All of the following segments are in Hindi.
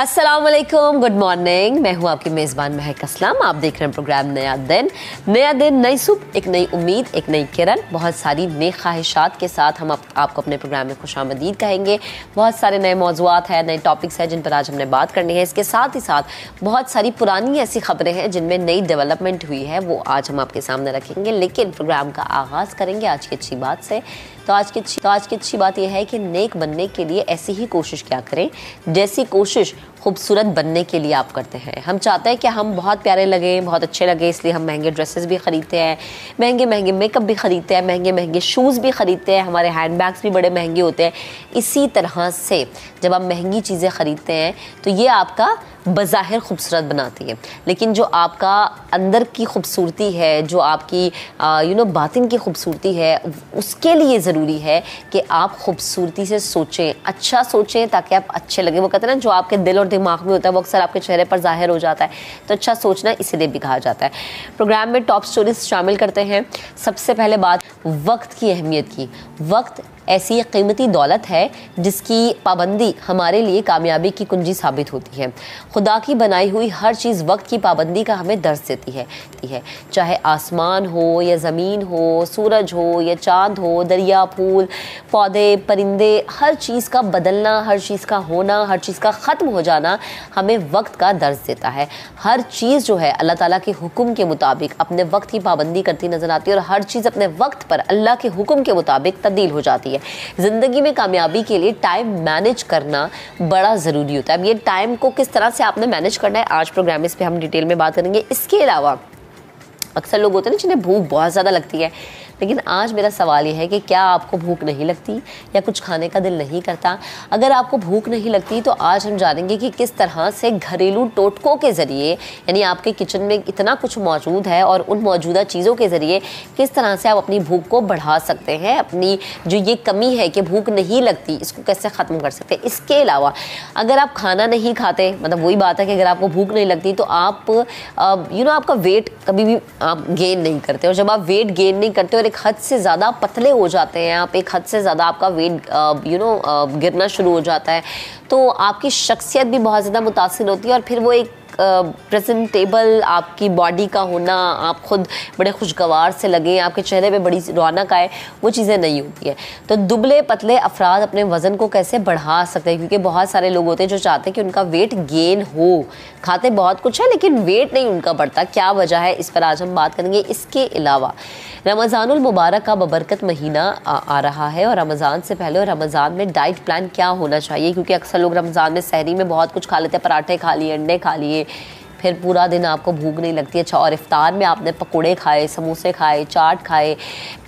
अस्सलाम वालेकुम, गुड मॉर्निंग। मैं हूँ आपकी मेज़बान महक असलम। आप देख रहे हैं प्रोग्राम नया दिन, नई सुबह, एक नई उम्मीद, एक नई किरण, बहुत सारी नई ख्वाहिशात के साथ हम आपको अपने प्रोग्राम में खुशामदीद कहेंगे। बहुत सारे नए मौज़ूआत हैं, नए टॉपिक्स हैं जिन पर आज हमने बात करनी है। इसके साथ ही साथ बहुत सारी पुरानी ऐसी खबरें हैं जिनमें नई डेवलपमेंट हुई है, वो आज हम आपके सामने रखेंगे। लेकिन प्रोग्राम का आगाज़ करेंगे आज की अच्छी बात से। तो आज की अच्छी बात यह है कि नेक बनने के लिए ऐसी ही कोशिश क्या करें जैसी कोशिश खूबसूरत बनने के लिए आप करते हैं। हम चाहते हैं कि हम बहुत प्यारे लगें, बहुत अच्छे लगें, इसलिए हम महंगे ड्रेसेस भी ख़रीदते हैं, महंगे महंगे मेकअप भी ख़रीदते हैं, महंगे महंगे शूज़ भी ख़रीदते हैं, हमारे हैंड बैग्स भी बड़े महंगे होते हैं। इसी तरह से जब आप महंगी चीज़ें ख़रीदते हैं तो ये आपका बज़ाहिर खूबसूरत बनाती है, लेकिन जो आपका अंदर की खूबसूरती है, जो आपकी बातिन की खूबसूरती है, उसके लिए ज़रूरी है कि आप खूबसूरती से सोचें, अच्छा सोचें ताकि आप अच्छे लगें। वो कहते हैं ना, जो आपके दिल और दिमाग में होता है वो अक्सर आपके चेहरे पर ज़ाहिर हो जाता है। तो अच्छा सोचना इसीलिए भी कहा जाता है। प्रोग्राम में टॉप स्टोरीज शामिल करते हैं। सबसे पहले बात वक्त की अहमियत की। वक्त ऐसी कीमती दौलत है जिसकी पाबंदी हमारे लिए कामयाबी की कुंजी साबित होती है। खुदा की बनाई हुई हर चीज़ वक्त की पाबंदी का हमें दर्ज देती है। चाहे आसमान हो या ज़मीन हो, सूरज हो या चाँद हो, दरिया, फूल, पौधे, परिंदे, हर चीज़ का बदलना, हर चीज़ का होना, हर चीज़ का ख़त्म हो जाना हमें वक्त का दर्ज देता है। हर चीज़ जो है अल्लाह ताला के हुक्म के मुताबिक अपने वक्त की पाबंदी करती नज़र आती है और हर चीज़ अपने वक्त पर अल्लाह के हुक्म के मुताबिक तब्दील हो जाती है। ज़िंदगी में कामयाबी के लिए टाइम मैनेज करना बड़ा ज़रूरी होता है। अब ये टाइम को किस तरह से आपने मैनेज करना है, आज प्रोग्राम में इस पर हम डिटेल में बात करेंगे। इसके अलावा अक्सर लोग होते हैं ना जिन्हें भूख बहुत ज़्यादा लगती है, लेकिन आज मेरा सवाल ये है कि क्या आपको भूख नहीं लगती या कुछ खाने का दिल नहीं करता? अगर आपको भूख नहीं लगती तो आज हम जानेंगे कि किस तरह से घरेलू टोटकों के ज़रिए, यानी आपके किचन में इतना कुछ मौजूद है और उन मौजूदा चीज़ों के ज़रिए किस तरह से आप अपनी भूख को बढ़ा सकते हैं। अपनी जो ये कमी है कि भूख नहीं लगती, इसको कैसे ख़त्म कर सकते हैं। इसके अलावा अगर आप खाना नहीं खाते, मतलब वही बात है कि अगर आपको भूख नहीं लगती तो आप आपका वेट कभी भी आप गेन नहीं करते, और जब आप वेट गेन नहीं करते और एक हद से ज़्यादा पतले हो जाते हैं आप, एक हद से ज़्यादा आपका वेट गिरना शुरू हो जाता है, तो आपकी शख्सियत भी बहुत ज़्यादा मुतासिर होती है और फिर वो एक प्रेजेंटेबल आपकी बॉडी का होना, आप खुद बड़े खुशगवार से लगें, आपके चेहरे पे बड़ी रौनक आए, वो चीज़ें नहीं होती है। तो दुबले पतले अफराद अपने वज़न को कैसे बढ़ा सकते हैं, क्योंकि बहुत सारे लोग होते हैं जो चाहते हैं कि उनका वेट गेन हो, खाते बहुत कुछ है लेकिन वेट नहीं उनका बढ़ता। क्या वजह है, इस पर आज हम बात करेंगे। इसके अलावा रमज़ानुल मुबारक का बबरकत महीना आ रहा है और रमज़ान से पहले और रमज़ान में डाइट प्लान क्या होना चाहिए, क्योंकि अक्सर लोग रमज़ान में सहरी में बहुत कुछ खा लेते हैं, पराठे खा लिए, अंडे खा लिए, फिर पूरा दिन आपको भूख नहीं लगती। अच्छा, और इफ्तार में आपने पकोड़े खाए, समोसे खाए, चाट खाए,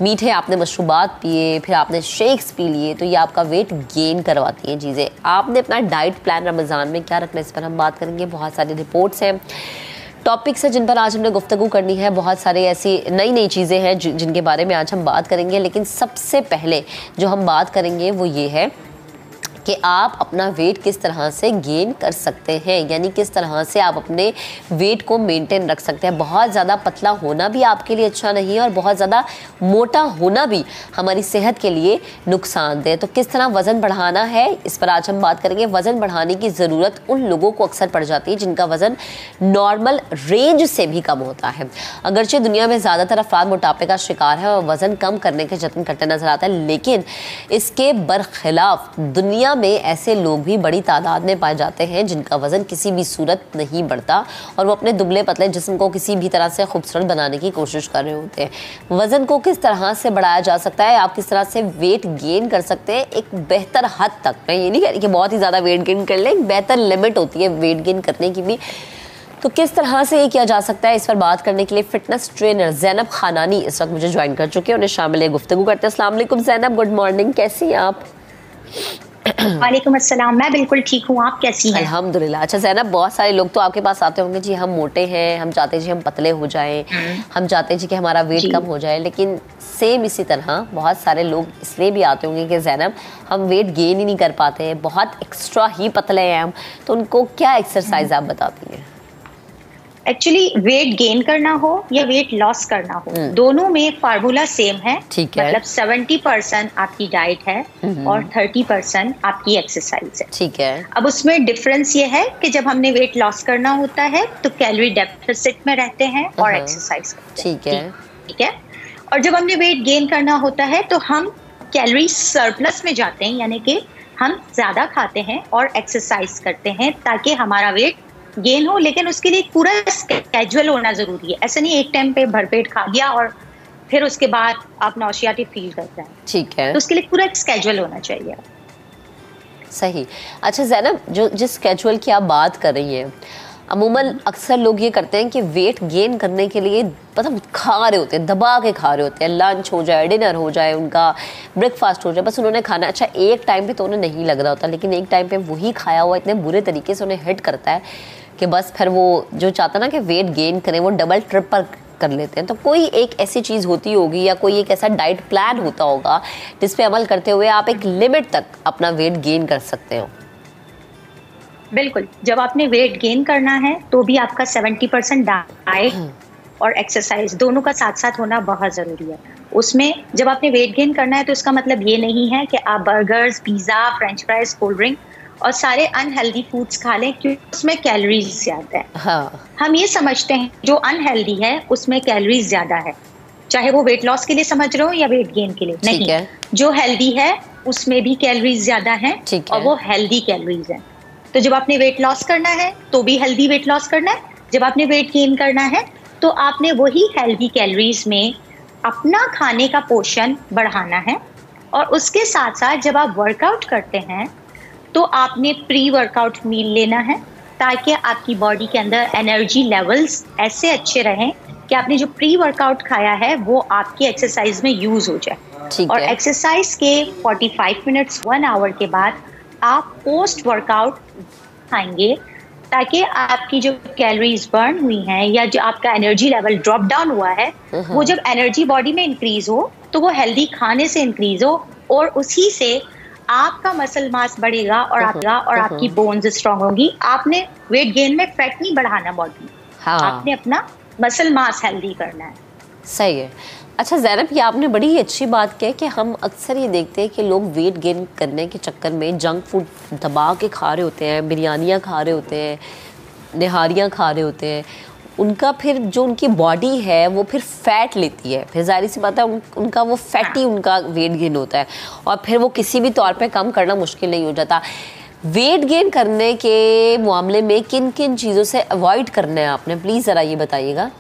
मीठे आपने मशरूबात पिए, फिर आपने शेक्स पी लिए, तो ये आपका वेट गेन करवाती हैं चीज़ें। आपने अपना डाइट प्लान रमज़ान में क्या रखना है, इस पर हम बात करेंगे। बहुत सारी रिपोर्ट्स हैं, टॉपिक्स हैं जिन पर आज हमने गुफ्तगू करनी है। बहुत सारे ऐसी नई नई चीज़ें हैं जिनके बारे में आज हम बात करेंगे। लेकिन सबसे पहले जो हम बात करेंगे वो ये है कि आप अपना वेट किस तरह से गेन कर सकते हैं, यानी किस तरह से आप अपने वेट को मेंटेन रख सकते हैं। बहुत ज़्यादा पतला होना भी आपके लिए अच्छा नहीं है और बहुत ज़्यादा मोटा होना भी हमारी सेहत के लिए नुकसानदेह। तो किस तरह वज़न बढ़ाना है, इस पर आज हम बात करेंगे। वज़न बढ़ाने की ज़रूरत उन लोगों को अक्सर पड़ जाती है जिनका वज़न नॉर्मल रेंज से भी कम होता है। अगरचे दुनिया में ज़्यादातर अफराद मोटापे का शिकार है और वज़न कम करने के जतन करते नजर आता है, लेकिन इसके बरखिलाफ दुनिया में ऐसे लोग भी बड़ी तादाद में पाए जाते हैं जिनका वज़न किसी भी सूरत नहीं बढ़ता और वो अपने दुबले पतले जिस्म को किसी भी तरह से खूबसूरत बनाने की कोशिश कर रहे होते हैं। वज़न को किस तरह से बढ़ाया जा सकता है, आप किस तरह से वेट गेन कर सकते हैं एक बेहतर हद तक। मैं ये नहीं कह रही कि बहुत ही ज़्यादा वेट गेन कर लें, एक बेहतर लिमिट होती है वेट गेन करने की भी। तो किस तरह से ये किया जा सकता है, इस पर बात करने के लिए फिटनेस ट्रेनर ज़ैनब खानानी इस वक्त मुझे ज्वाइन कर चुके हैं, उन्हें शामिल है गुफ्तगू करते हैं। अस्सलाम वालेकुम ज़ैनब, गुड मॉर्निंग, कैसी हैं आप? वालेकुम अस्सलाम, मैं बिल्कुल ठीक हूँ, आप कैसी हैं? अल्हम्दुलिल्लाह। अच्छा ज़ैनब, बहुत सारे लोग तो आपके पास आते होंगे जी हम मोटे हैं, हम चाहते हैं जी हम पतले हो जाएं, हम चाहते हैं जी कि हमारा वेट कम हो जाए, लेकिन सेम इसी तरह बहुत सारे लोग इसलिए भी आते होंगे कि ज़ैनब हम वेट गेन ही नहीं कर पाते हैं, बहुत एक्स्ट्रा ही पतले हैं हम, तो उनको क्या एक्सरसाइज आप बताती हैं? एक्चुअली वेट गेन करना हो या वेट लॉस करना हो, दोनों में फार्मूला सेम है। ठीक है। मतलब 70% आपकी डाइट है और 30% आपकी एक्सरसाइज है। ठीक है। अब उसमें डिफरेंस ये है कि जब हमने वेट लॉस करना होता है तो कैलोरी डेफिसिट में रहते हैं और एक्सरसाइज करते हैं। ठीक है। ठीक है। और जब हमने वेट गेन करना होता है तो हम कैलोरी सरप्लस में जाते हैं, यानी कि हम ज्यादा खाते हैं और एक्सरसाइज करते हैं ताकि हमारा वेट गेन हो, लेकिन उसके लिए पूरा स्केड्यूल होना जरूरी है। ऐसा नहीं एक टाइम पे भरपेट खा लिया और फिर उसके बाद आप नौशियाती फील करते हैं। ठीक है। तो उसके लिए पूरा एक स्केड्यूल होना चाहिए। सही। अच्छा ज़ैनब, जो जिस स्केड्यूल की आप बात कर रही हैं, अमूमन अक्सर लोग ये करते हैं कि वेट गेन करने के लिए मतलब खा रहे होते हैं, दबा के खा रहे होते हैं, लंच हो जाए, डिनर हो जाए, उनका ब्रेकफास्ट हो जाए, बस उन्होंने खाना। अच्छा, एक टाइम पे तो उन्हें नहीं लग रहा होता, लेकिन एक टाइम पे वही खाया हुआ इतने बुरे तरीके से उन्हें हिट करता है कि बस फिर वो जो चाहता ना कि वेट गेन करें, वो डबल ट्रिपल कर लेते हैं। तो कोई एक ऐसी चीज़ होती होगी या कोई एक ऐसा डाइट प्लान होता होगा जिस पे अमल करते हुए आप एक लिमिट तक अपना वेट गेन कर सकते हो? बिल्कुल। जब आपने वेट गेन करना है तो भी आपका 70% डाइट और एक्सरसाइज दोनों का साथ साथ होना बहुत ज़रूरी है। उसमें जब आपने वेट गेन करना है तो इसका मतलब ये नहीं है कि आप burgers, pizza, French fries, cold drink और सारे अनहेल्दी फूड्स खा लें, क्योंकि उसमें कैलोरीज ज़्यादा है। हाँ। हम ये समझते हैं जो अनहेल्दी है उसमें कैलोरीज ज़्यादा है, चाहे वो वेट लॉस के लिए समझ रहे हो या वेट गेन के लिए। नहीं है। जो हेल्दी है उसमें भी कैलोरीज ज़्यादा है और वो हेल्दी कैलोरीज है। तो जब आपने वेट लॉस करना है तो भी हेल्दी वेट लॉस करना है, जब आपने वेट गेन करना है तो आपने वही हेल्दी कैलोरीज में अपना खाने का पोर्शन बढ़ाना है। और उसके साथ साथ जब आप वर्कआउट करते हैं तो आपने प्री वर्कआउट मील लेना है ताकि आपकी बॉडी के अंदर एनर्जी लेवल्स ऐसे अच्छे रहें कि आपने जो प्री वर्कआउट खाया है वो आपकी एक्सरसाइज में यूज हो जाए। और एक्सरसाइज के 45 मिनट्स 1 आवर के बाद आप पोस्ट वर्कआउट खाएंगे ताकि आपकी जो कैलोरीज बर्न हुई हैं या जो आपका एनर्जी लेवल ड्रॉप डाउन हुआ है वो जब एनर्जी बॉडी में इंक्रीज हो तो वो हेल्दी खाने से इंक्रीज हो और उसी से आपका मसल मास बढ़ेगा और आपकी बोन्स स्ट्रांग होंगी। आपने वेट गेन में फैट नहीं बढ़ाना बॉडी, आपने अपना मसल मास हेल्दी करना है। सही है। अच्छा ज़ैनब, ये आपने बड़ी ही अच्छी बात की कि हम अक्सर ये देखते हैं कि लोग वेट गेन करने के चक्कर में जंक फूड दबा के खा रहे होते हैं, बिरयानियाँ खा रहे होते हैं, निहारियाँ खा रहे होते हैं। उनका फिर जो उनकी बॉडी है वो फिर फैट लेती है, फिर जाहिर सी बात है उनका वो फैटी उनका वेट गेन होता है और फिर वो किसी भी तौर पे कम करना मुश्किल नहीं हो जाता। वेट गेन करने के मामले में किन किन चीज़ों से अवॉइड करना है आपने, प्लीज़ ज़रा ये बताइएगा।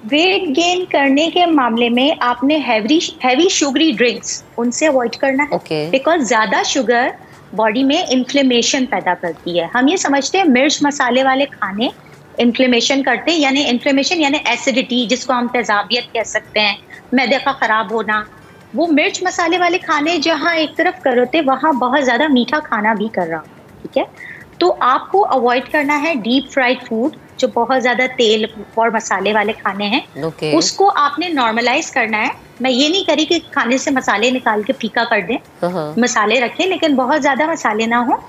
वेट गेन करने के मामले में आपने हैवी शुगरी ड्रिंक्स उनसे अवॉइड करना है। बिकॉज ज़्यादा शुगर बॉडी में इन्फ्लेमेशन पैदा करती है। हम ये समझते हैं मिर्च मसाले वाले खाने इन्फ्लेमेशन करते हैं, यानी इन्फ्लेमेशन यानी एसिडिटी, जिसको हम तेजाबियत कह सकते हैं, मैदे का ख़राब होना। वो मिर्च मसाले वाले खाने जहाँ एक तरफ कर रहे थे वहाँ बहुत ज़्यादा मीठा खाना भी कर रहा हूँ। ठीक है। तो आपको अवॉइड करना है डीप फ्राइड फूड, जो बहुत ज़्यादा तेल और मसाले वाले खाने हैं। उसको आपने नॉर्मलाइज करना है। मैं ये नहीं करी कि खाने से मसाले निकाल के फीका कर दें, मसाले रखें लेकिन बहुत ज़्यादा मसाले ना हो,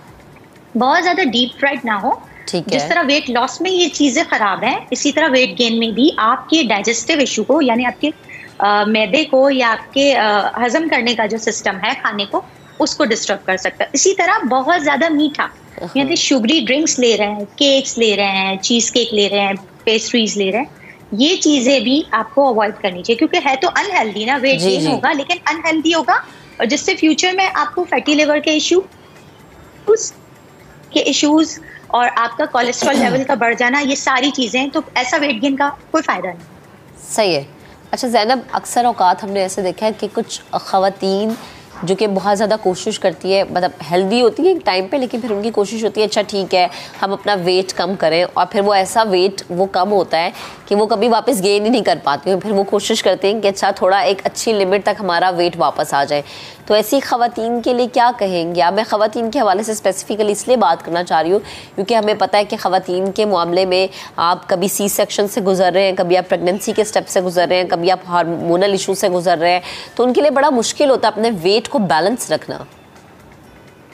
बहुत ज़्यादा डीप फ्राइड ना हो। जिस तरह वेट लॉस में ये चीज़ें ख़राब हैं, इसी तरह वेट गेन में भी आपके डाइजेस्टिव इशू को, यानी आपके मैदे को या आपके हजम करने का जो सिस्टम है खाने को, उसको डिस्टर्ब कर सकता है। इसी तरह बहुत ज़्यादा मीठा, यानी शुगरी ड्रिंक्स ले रहे हैं, केक्स ले रहे हैं, चीज़ केक ले रहे हैं, पेस्ट्रीज ले रहे हैं, ये चीज़ें भी आपको अवॉइड करनी चाहिए क्योंकि है तो अनहेल्दी ना। वेट गेन होगा लेकिन अनहेल्दी होगा और जिससे फ्यूचर में आपको फैटी लिवर के इश्यूज और आपका कोलेस्ट्रॉल लेवल का बढ़ जाना, ये सारी चीज़ें, तो ऐसा वेट गेन का कोई फ़ायदा नहीं। सही है। अच्छा ज़ैनब, अक्सर औकात हमने ऐसे देखा है कि कुछ ख़वातीन जो कि बहुत ज़्यादा कोशिश करती है, मतलब हेल्दी होती है एक टाइम पे, लेकिन फिर उनकी कोशिश होती है अच्छा ठीक है हम अपना वेट कम करें, और फिर वो ऐसा वेट वो कम होता है कि वो कभी वापस गेन ही नहीं कर पाती हैं। फिर वो कोशिश करते हैं कि अच्छा थोड़ा एक अच्छी लिमिट तक हमारा वेट वापस आ जाए। तो ऐसी ख़वातीन के लिए क्या कहेंगे आप? मैं ख़वातीन के हवाले से स्पेसिफिकली इसलिए बात करना चाह रही हूँ क्योंकि हमें पता है कि ख़वातीन के मामले में आप कभी सी सेक्शन से गुजर रहे हैं, कभी आप प्रेगनेंसी के स्टेप से गुजर रहे हैं, कभी आप हार्मोनल इशू से गुजर रहे हैं, तो उनके लिए बड़ा मुश्किल होता है अपने वेट को बैलेंस रखना।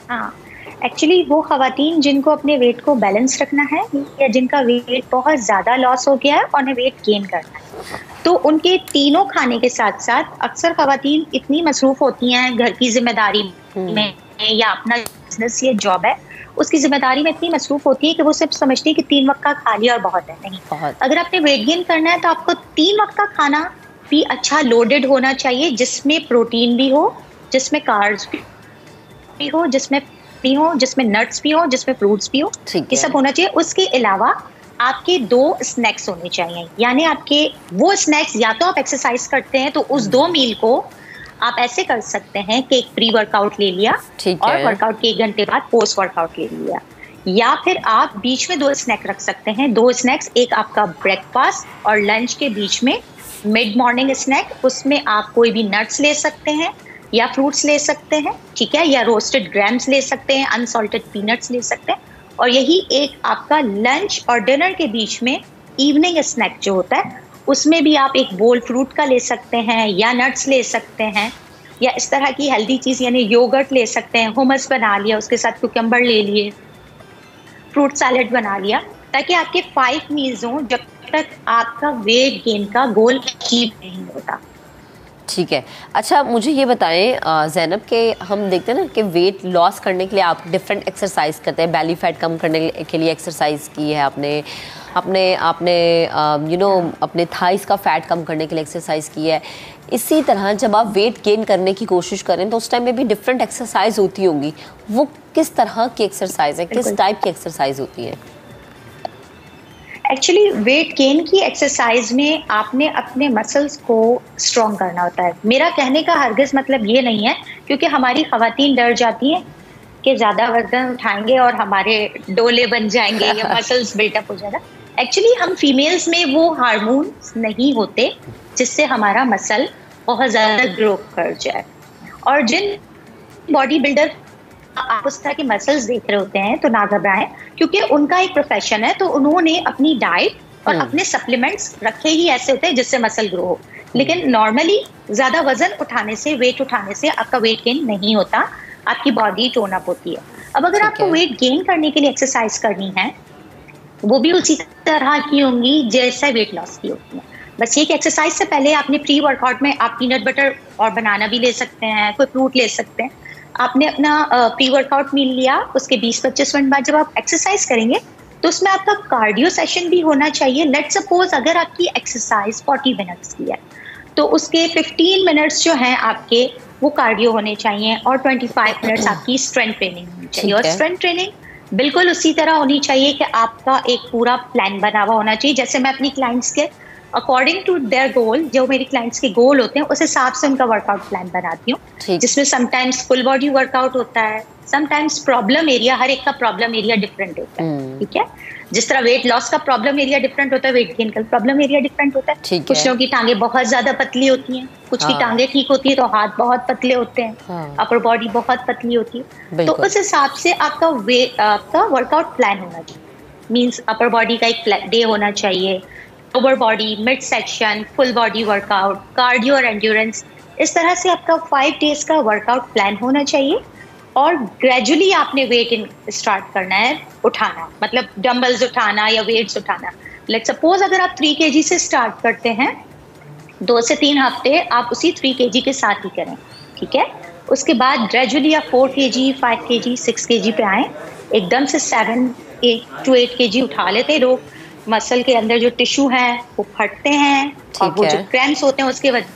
हाँ, एक्चुअली वो खवातीन जिनको अपने वेट को बैलेंस रखना है या जिनका वेट बहुत ज़्यादा लॉस हो गया है और उन्हें वेट गेन करना है, तो उनके तीनों खाने के साथ साथ अक्सर खवातीन इतनी मसरूफ होती हैं घर की जिम्मेदारी में या अपना बिजनेस या जॉब है उसकी जिम्मेदारी में इतनी मसरूफ होती है कि वो सिर्फ समझती है कि 3 वक्त का खा लिया और बहुत है। नहीं, अगर आपने वेट गेन करना है तो आपको 3 वक्त का खाना भी अच्छा लोडेड होना चाहिए, जिसमें प्रोटीन भी हो, जिसमें कार्ब्स भी हो, जिसमें भी हो, जिसमें नट्स भी हो, जिसमें फ्रूट्स भी हो, ये सब होना चाहिए। उसके अलावा आपके 2 स्नैक्स होने चाहिए, यानी आपके वो स्नैक्स या तो आप एक्सरसाइज करते हैं तो उस 2 मील को आप ऐसे कर सकते हैं कि एक प्री वर्कआउट ले लिया और वर्कआउट के 1 घंटे बाद पोस्ट वर्कआउट ले लिया, या फिर आप बीच में 2 स्नैक रख सकते हैं। 2 स्नैक्स, एक आपका ब्रेकफास्ट और लंच के बीच में मिड मॉर्निंग स्नैक, उसमें आप कोई भी नट्स ले सकते हैं या फ्रूट्स ले सकते हैं, ठीक है, या रोस्टेड ग्राम्स ले सकते हैं, अनसॉल्टेड पीनट्स ले सकते हैं, और यही एक आपका लंच और डिनर के बीच में इवनिंग स्नैक जो होता है उसमें भी आप एक बोल फ्रूट का ले सकते हैं या नट्स ले सकते हैं या इस तरह की हेल्दी चीज़ यानी योगर्ट ले सकते हैं, हुमस बना लिया, उसके साथ कुकम्बर ले लिए, फ्रूट सैलेड बना लिया, ताकि आपके 5 मील्स हों जब तक आपका वेट गेन का गोल अचीव नहीं होता। ठीक है। अच्छा, मुझे ये बताएं ज़ैनब के हम देखते हैं ना कि वेट लॉस करने के लिए आप डिफरेंट एक्सरसाइज करते हैं। बेली फैट कम करने के लिए एक्सरसाइज की है आपने, आपने अपने थाइस का फैट कम करने के लिए एक्सरसाइज की है। इसी तरह जब आप वेट गेन करने की कोशिश करें तो उस टाइम में भी डिफरेंट एक्सरसाइज होती होंगी। वो किस तरह की एक्सरसाइज है, किस टाइप की एक्सरसाइज होती है? एक्चुअली वेट गेन की एक्सरसाइज में आपने अपने मसल्स को स्ट्रॉन्ग करना होता है। मेरा कहने का हरगिज़ मतलब ये नहीं है, क्योंकि हमारी खवातीन डर जाती हैं कि ज़्यादा वजन उठाएंगे और हमारे डोले बन जाएंगे या मसल्स बिल्टअप हो जाएगा। एक्चुअली हम फीमेल्स में वो हार्मोन्स नहीं होते जिससे हमारा मसल बहुत ज़्यादा ग्रो कर जाए, और जिन बॉडी बिल्डर आप उस तरह के मसल्स देख रहे होते हैं तो ना घबराएं, क्योंकि उनका एक प्रोफेशन है, तो उन्होंने अपनी डाइट और अपने सप्लीमेंट्स रखे ही ऐसे होते हैं जिससे मसल ग्रो हो। लेकिन नॉर्मली ज़्यादा वजन उठाने से, वेट उठाने से आपका वेट गेन नहीं होता, आपकी बॉडी टोन अप होती है। अब अगर आपको वेट गेन करने के लिए एक्सरसाइज करनी है, वो भी उसी तरह की होंगी जैसा वेट लॉस की होती है। बस ये कि एक्सरसाइज से पहले आपने प्री वर्कआउट में आप पीनट बटर और बनाना भी ले सकते हैं, कोई फ्रूट ले सकते हैं। आपने अपना प्री वर्कआउट मील लिया, उसके 20-25 मिनट बाद जब आप एक्सरसाइज करेंगे तो उसमें आपका कार्डियो सेशन भी होना चाहिए। लेट्स सपोज अगर आपकी एक्सरसाइज 40 मिनट्स की है तो उसके 15 मिनट्स जो हैं आपके वो कार्डियो होने चाहिए और 25 मिनट्स आपकी स्ट्रेंथ ट्रेनिंग होनी चाहिए। और स्ट्रेंथ ट्रेनिंग बिल्कुल उसी तरह होनी चाहिए कि आपका एक पूरा प्लान बना हुआ होना चाहिए। जैसे मैं अपनी क्लाइंट्स के अकॉर्डिंग टू देयर गोल, जो मेरी क्लाइंट्स के गोल होते हैं उस हिसाब से उनका वर्कआउट प्लान बनाती हूँ, जिसमें समटाइम्स फुल बॉडी वर्कआउट होता है, समटाइम्स प्रॉब्लम एरिया, हर एक का प्रॉब्लम एरिया डिफरेंट होता है, ठीक है। जिस तरह वेट लॉस का प्रॉब्लम एरिया डिफरेंट होता है, वेट गेन का प्रॉब्लम एरिया डिफरेंट होता है। कुछ लोगों की टांगे बहुत ज्यादा पतली होती हैं, कुछ की टांगे ठीक होती है तो हाथ बहुत पतले होते हैं, अपर बॉडी बहुत पतली होती है। तो उस हिसाब से आपका वर्कआउट प्लान होना चाहिए। मीन्स अपर बॉडी का एक डे होना चाहिए, lower body, mid section, full body workout, cardio और एंड्योरेंस, इस तरह से आपका 5 डेज का वर्कआउट प्लान होना चाहिए। और ग्रेजुअली आपने वेट स्टार्ट करना है उठाना, मतलब डंबल्स उठाना या वेट्स उठाना। लेट्स सपोज अगर आप 3 kg से स्टार्ट करते हैं, 2 से 3 हफ्ते आप उसी 3 kg के साथ ही करें, ठीक है। उसके बाद ग्रेजुअली आप 4 kg, 5 kg, 6 kg पे आए। एकदम से 7 to 8 kg उठा लेते हैं लोग, मसल के अंदर जो टिश्यू हैं वो फटते हैं और वो जो क्रैम्प्स होते हैं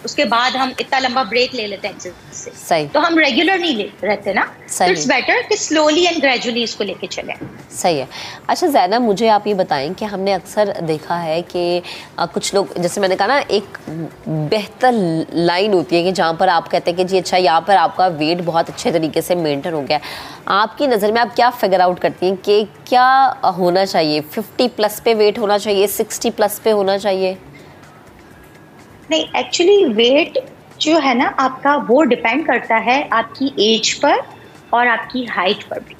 उसके बाद हम इतना लंबा ब्रेक ले लेते हैं से। तो हम रेगुलर नहीं रहते ना, तो इट्स बेटर कि स्लोली एंड ग्रेजुअली इसको लेके चलें। सही है। अच्छा ज़ैनब, मुझे आप ये बताएं कि हमने अक्सर देखा है कि कुछ लोग, जैसे मैंने कहा ना, एक बेहतर लाइन होती है कि जहाँ पर आप कहते हैं कि जी अच्छा यहाँ पर आपका वेट बहुत अच्छे तरीके से मेंटेन हो गया। आपकी नज़र में आप क्या फिगर आउट करती हैं कि क्या होना चाहिए? 50+ पे वेट होना चाहिए, 60+ पे होना चाहिए? नहीं, एक्चुअली वेट जो है ना आपका, वो डिपेंड करता है आपकी एज पर और आपकी हाइट पर भी।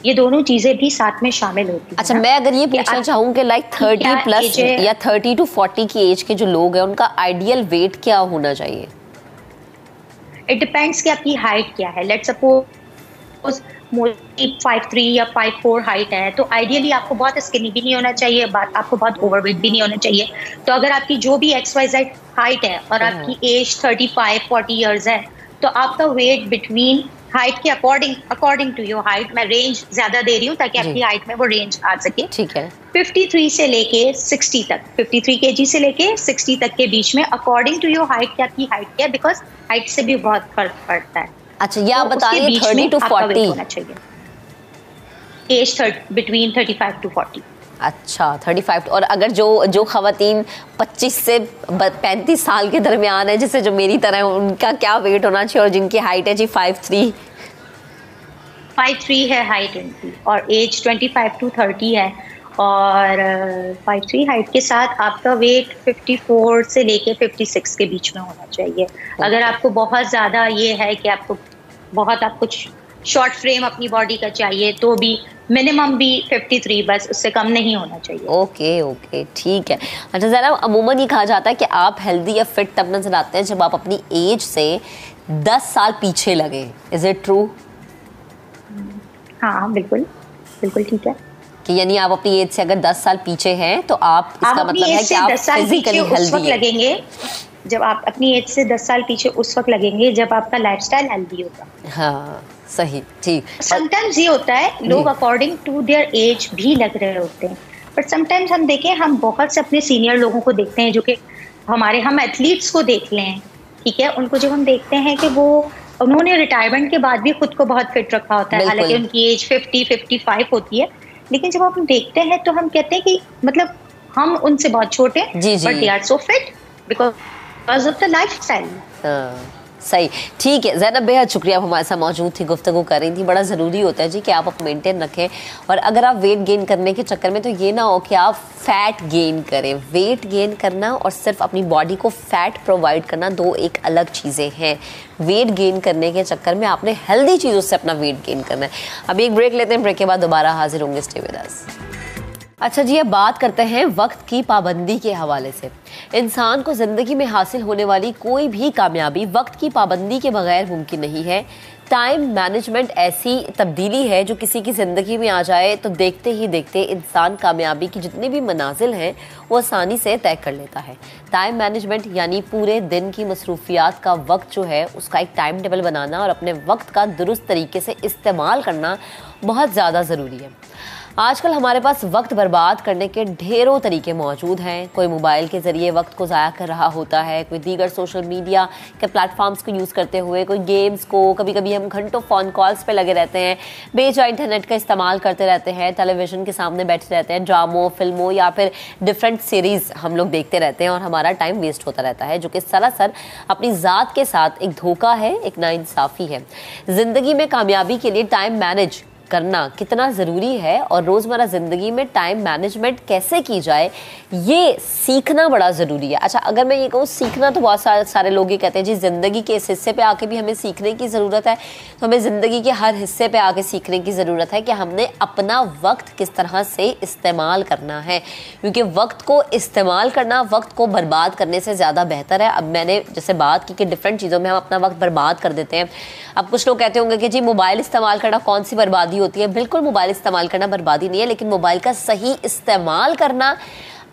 ये दोनों चीजें भी साथ में शामिल होती हैं। अच्छा, मैं अगर ये पूछना चाहूँ कि लाइक 30+ या 30 to 40 की एज के जो लोग हैं उनका आइडियल वेट क्या होना चाहिए? इट डिपेंड्स कि आपकी हाइट क्या है। लेट्स सपोज मोस्टली 5'3" या 5'4" हाइट है, तो आइडियली आपको बहुत स्किनी भी नहीं होना चाहिए, आपको बहुत ओवरवेट भी नहीं होना चाहिए। तो अगर आपकी जो भी XYZ हाइट है और आपकी एज 35-40 ईयर्स है, तो आपका वेट बिटवीन हाइट के अकॉर्डिंग टू योर हाइट, मैं रेंज ज्यादा दे रही हूँ ताकि आपकी हाइट में वो रेंज आ सके। ठीक है। 53 से लेके 60 तक, 53 kg से लेके 60 तक के बीच में, अकॉर्डिंग टू योर हाइट, क्या आपकी हाइट क्या है, बिकॉज हाइट से भी बहुत फर्क पड़ता है। अच्छा, ये आप बता रही हैं 30 to 40 होना चाहिए, एज बिटवीन 35 to 40। अच्छा, 35। और अगर जो खवातीन 25 से 35 साल के दरमियान है, जैसे जो मेरी तरह है, उनका क्या वेट होना चाहिए? और जिनकी हाइट है जी 5'3" है हाइट उनकी, और एज 25 to 30 है, और 5'3" हाइट के साथ आपका वेट 54 से लेके 56 के बीच में होना चाहिए। अगर आपको बहुत ज़्यादा ये है कि आपको कुछ शॉर्ट फ्रेम अपनी बॉडी का चाहिए, तो भी मिनिमम भी 53, बस उससे कम नहीं होना चाहिए। ओके, ठीक है। अच्छा ज़रा, अमूमन ये कहा जाता है कि आप हेल्दी या फिट तब नजर आते हैं जब आप अपनी एज से 10 साल पीछे लगे। Is it true? हाँ, बिल्कुल ठीक है। कि यानी आप अपनी एज से अगर 10 साल पीछे हैं तो आप, इसका मतलब है कि आप फिजिकली हेल्दी लगेंगे। जब आप अपनी एज से 10 साल पीछे उस वक्त लगेंगे जब आपका लाइफस्टाइल हेल्दी होगा। हाँ, सही, ठीक। समटाइम्स ये होता है, लोग अकॉर्डिंग टू देयर एज भी लग रहे होते हैं, बट समटाइम्स हम देखें, हम बहुत से अपने सीनियर लोगों को देखते हैं, जो कि हम एथलीट्स को देख लें, ठीक है, उनको जब हम देखते हैं कि उन्होंने रिटायरमेंट के बाद भी खुद को बहुत फिट रखा होता है, हालांकि उनकी एज 50-55 होती है, लेकिन जब हम देखते हैं तो हम कहते हैं कि मतलब हम उनसे बहुत छोटे, but they are so fit because of the lifestyle. सही, ठीक है। ज़ैनब, बेहद शुक्रिया, आप हमारे साथ मौजूद थी, गुफ्तगू कर रही थी। बड़ा ज़रूरी होता है जी कि आप मेंटेन रखें, और अगर आप वेट गेन करने के चक्कर में, तो ये ना हो कि आप फैट गेन करें। वेट गेन करना और सिर्फ अपनी बॉडी को फैट प्रोवाइड करना दो एक अलग चीज़ें हैं। वेट गेन करने के चक्कर में आपने हेल्दी चीज़ों से अपना वेट गेन करना है। अभी एक ब्रेक लेते हैं, ब्रेक के बाद दोबारा हाजिर होंगे। Stay with us. अच्छा जी, अब बात करते हैं वक्त की पाबंदी के हवाले से। इंसान को ज़िंदगी में हासिल होने वाली कोई भी कामयाबी वक्त की पाबंदी के बगैर मुमकिन नहीं है। टाइम मैनेजमेंट ऐसी तब्दीली है जो किसी की ज़िंदगी में आ जाए तो देखते ही देखते इंसान कामयाबी की जितनी भी मनाजिल हैं वो आसानी से तय कर लेता है। टाइम मैनेजमेंट यानी पूरे दिन की मसरूफियात का वक्त जो है उसका एक टाइम टेबल बनाना और अपने वक्त का दुरुस्त तरीके से इस्तेमाल करना बहुत ज़्यादा ज़रूरी है। आजकल हमारे पास वक्त बर्बाद करने के ढेरों तरीके मौजूद हैं। कोई मोबाइल के ज़रिए वक्त को ज़ाया कर रहा होता है, कोई दीगर सोशल मीडिया के प्लेटफॉर्म्स को यूज़ करते हुए, कोई गेम्स को, कभी कभी हम घंटों फ़ोन कॉल्स पे लगे रहते हैं, बेजा इंटरनेट का इस्तेमाल करते रहते हैं, टेलीविज़न के सामने बैठे रहते हैं, ड्रामों, फिल्मों या फिर डिफरेंट सीरीज़ हम लोग देखते रहते हैं और हमारा टाइम वेस्ट होता रहता है, जो कि सरासर अपनी ज़ात के साथ एक धोखा है, एक नाइंसाफ़ी है। ज़िंदगी में कामयाबी के लिए टाइम मैनेज करना कितना ज़रूरी है और रोज़मर्रा ज़िंदगी में टाइम मैनेजमेंट कैसे की जाए ये सीखना बड़ा ज़रूरी है। अच्छा, अगर मैं ये कहूँ सीखना, तो बहुत सारे लोग ये कहते हैं जी ज़िंदगी के इस हिस्से पे आके भी हमें सीखने की ज़रूरत है। तो हमें ज़िंदगी के हर हिस्से पे आके सीखने की ज़रूरत है कि हमने अपना वक्त किस तरह से इस्तेमाल करना है, क्योंकि वक्त को इस्तेमाल करना वक्त को बर्बाद करने से ज़्यादा बेहतर है। अब मैंने जैसे बात की कि डिफरेंट चीज़ों में हम अपना वक्त बर्बाद कर देते हैं। अब कुछ लोग कहते होंगे कि जी मोबाइल इस्तेमाल करना कौन सी बर्बादी होती है। बिल्कुल मोबाइल इस्तेमाल करना बर्बादी नहीं है, लेकिन मोबाइल का सही इस्तेमाल करना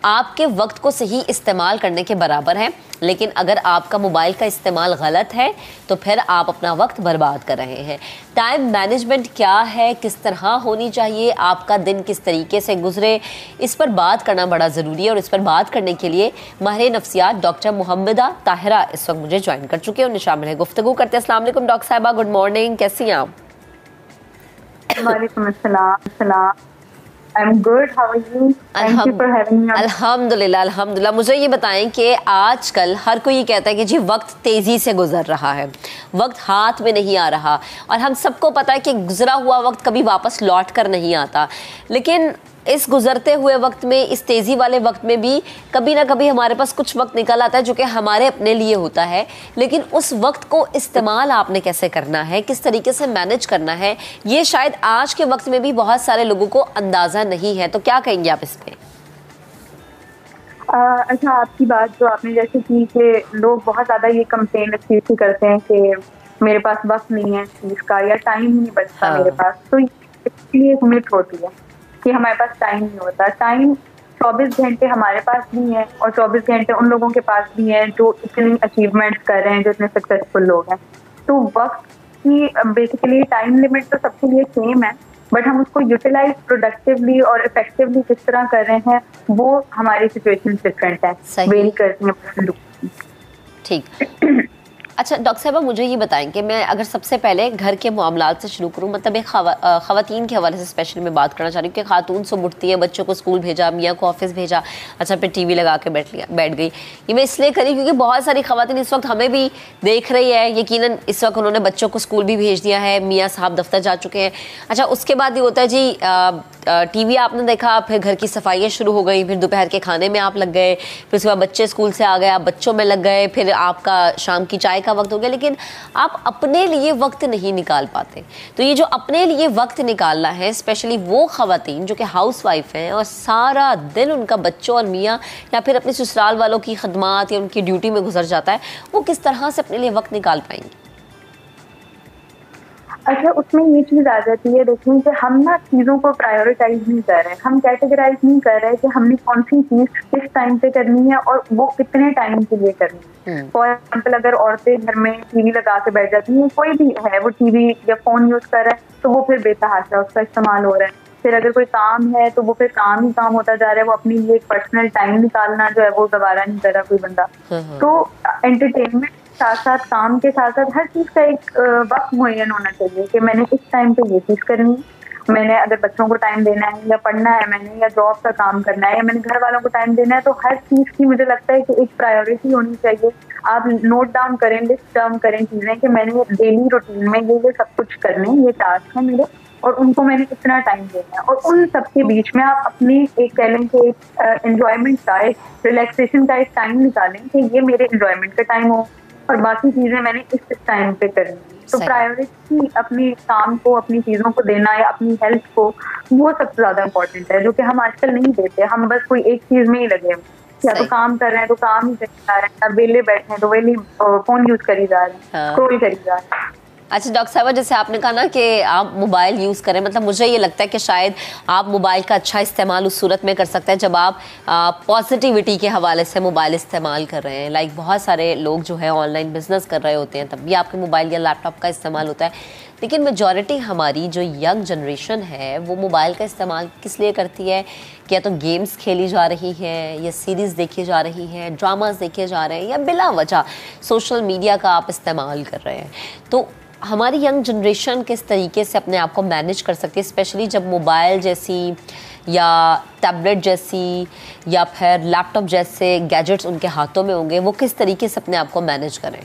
आपके वक्त को सही इस्तेमाल करने के बराबर है। लेकिन अगर आपका मोबाइल का इस्तेमाल गलत है तो फिर आप अपना वक्त बर्बाद कर रहे हैं। टाइम मैनेजमेंट क्या है, किस तरह होनी चाहिए, आपका दिन किस तरीके से गुजरे, इस पर बात करना बड़ा ज़रूरी है। और इस पर बात करने के लिए माहिर नफ्सियात डॉक्टर मोहम्मदा ताहिरा इस वक्त मुझे ज्वाइन कर चुके हैं, उन्हें शामिल है गुफ्तगू करते हैं। अस्सलाम वालेकुम डॉक्टर साहिबा, गुड मॉर्निंग, कैसी हैं आप? वालेकुम अस्सलाम। I'm good. How are you? Thank you for having me. अल्हम्दुलिल्लाह। मुझे ये बताएं कि आजकल हर कोई ये कहता है कि जी वक्त तेज़ी से गुजर रहा है, वक्त हाथ में नहीं आ रहा, और हम सबको पता है कि गुजरा हुआ वक्त कभी वापस लौट कर नहीं आता। लेकिन इस गुजरते हुए वक्त में, इस तेज़ी वाले वक्त में भी कभी ना कभी हमारे पास कुछ वक्त निकल आता है जो कि हमारे अपने लिए होता है। लेकिन उस वक्त को इस्तेमाल आपने कैसे करना है, किस तरीके से मैनेज करना है, ये शायद आज के वक्त में भी बहुत सारे लोगों को अंदाज़ा नहीं है। तो क्या कहेंगे आप इस पे? अच्छा, आपकी बात जो आपने जैसे की कि लोग बहुत ज़्यादा ये कंप्लेन इस चीज़ की करते हैं कि मेरे पास वक्त नहीं है चीज का या टाइम नहीं बचता मेरे पास, तो इसके लिए एक मिथ होती है कि हमारे पास टाइम नहीं होता। टाइम 24 घंटे हमारे पास भी है और 24 घंटे उन लोगों के पास भी है जो इतनी अचीवमेंट्स कर रहे हैं, जो इतने सक्सेसफुल लोग हैं। तो वक्त की बेसिकली टाइम लिमिट तो सबके लिए सेम है, बट हम उसको यूटिलाइज प्रोडक्टिवली और इफेक्टिवली किस तरह कर रहे हैं वो हमारी सिचुएशन डिफरेंट है, वेरी करती है। ठीक। अच्छा डॉक्टर साहबा, मुझे ये बताएं कि मैं अगर सबसे पहले घर के मामलात से शुरू करूं, मतलब एक ख़वातीन के हवाले से स्पेशली मैं बात करना चाह रही हूँ कि खातून सुबह उठती है, बच्चों को स्कूल भेजा, मियाँ को ऑफिस भेजा, अच्छा फिर टीवी लगा के बैठ गई। ये मैं इसलिए करी क्योंकि बहुत सारी ख़वातीन इस वक्त हमें भी देख रही है, यकीनन इस वक्त उन्होंने बच्चों को स्कूल भी भेज दिया है, मियाँ साहब दफ्तर जा चुके हैं। अच्छा उसके बाद ये होता है जी टीवी आपने देखा, फिर घर की सफाइयाँ शुरू हो गई, फिर दोपहर के खाने में आप लग गए, फिर उसके बाद बच्चे स्कूल से आ गए, आप बच्चों में लग गए, फिर आपका शाम की चाय का वक्त हो गया, लेकिन आप अपने लिए वक्त नहीं निकाल पाते। तो ये जो अपने लिए वक्त निकालना है, स्पेशली वो ख़वातीन जो कि हाउस वाइफ हैं और सारा दिन उनका बच्चों और मियाँ या फिर अपने ससुराल वालों की खदमात या उनकी ड्यूटी में गुजर जाता है, वो किस तरह से अपने लिए वक्त निकाल पाएंगी? अच्छा, उसमें ये चीज आ जाती है, देखिए कि हम ना चीजों को प्रायोरिटाइज नहीं कर रहे हैं, हम कैटेगराइज नहीं कर रहे हैं कि हमने कौन सी चीज किस टाइम पे करनी है और वो कितने टाइम के लिए करनी है। फॉर एग्जाम्पल, अगर औरतें घर में टीवी लगा के बैठ जाती हैं, कोई भी है वो टीवी या फोन यूज कर रहा है तो वो फिर बेतहाशा उसका इस्तेमाल हो रहा है। फिर अगर कोई काम है तो वो फिर काम ही काम होता जा रहा है, वो अपने लिए एक पर्सनल टाइम निकालना जो है वो दोबारा नहीं कर रहा कोई बंदा। तो एंटरटेनमेंट साथ साथ, काम के साथ साथ हर चीज का एक वक्त मुहैया होना चाहिए कि मैंने इस टाइम पे ये चीज करनी है, मैंने अगर बच्चों को टाइम देना है या पढ़ना है मैंने, या जॉब का काम करना है, या मैंने घर वालों को टाइम देना है। तो हर चीज की मुझे लगता है कि एक प्रायोरिटी होनी चाहिए। आप नोट डाउन करें, लिस्ट डाउन करें चीजें कि मैंने डेली रूटीन में ये सब कुछ करने, ये टास्क है मेरे और उनको मैंने इतना टाइम देना है। और उन सबके बीच में आप अपनी एक कह लें कि एंजॉयमेंट का, एक रिलैक्सेशन का एक टाइम निकालें कि ये मेरे एंजॉयमेंट का टाइम हो और बाकी चीजें मैंने इस टाइम पे करनी है। तो प्रायोरिटी अपने काम को, अपनी चीजों को देना या अपनी हेल्थ को, वो सबसे ज्यादा इम्पोर्टेंट है, जो कि हम आजकल नहीं देते। हम बस कोई एक चीज में ही लगे हैं, या तो काम कर रहे हैं तो काम ही करी जा रहे हैं, या वेले बैठे हैं तो वेले फोन यूज करी जा रहे हैं, स्क्रॉल करी जा रहे हैं। अच्छा डॉक्टर साहबा, जैसे आपने कहा ना कि आप मोबाइल यूज़ करें, मतलब मुझे ये लगता है कि शायद आप मोबाइल का अच्छा इस्तेमाल उस सूरत में कर सकते हैं जब आप पॉजिटिविटी के हवाले से मोबाइल इस्तेमाल कर रहे हैं। लाइक बहुत सारे लोग जो है ऑनलाइन बिजनेस कर रहे होते हैं, तब भी आपके मोबाइल या लैपटॉप का इस्तेमाल होता है, लेकिन मेजॉरिटी हमारी जो यंग जनरेशन है वो मोबाइल का इस्तेमाल किस लिए करती है? क्या तो गेम्स खेली जा रही हैं, या सीरीज़ देखी जा रही हैं, ड्रामास देखे जा रहे हैं, या बिला वजह सोशल मीडिया का आप इस्तेमाल कर रहे हैं। तो हमारी यंग जनरेशन किस तरीके से अपने आप को मैनेज कर सकती है, स्पेशली जब मोबाइल जैसी या टैबलेट जैसी या फिर लैपटॉप जैसे गैजेट्स उनके हाथों में होंगे, वो किस तरीके से अपने आप को मैनेज करें?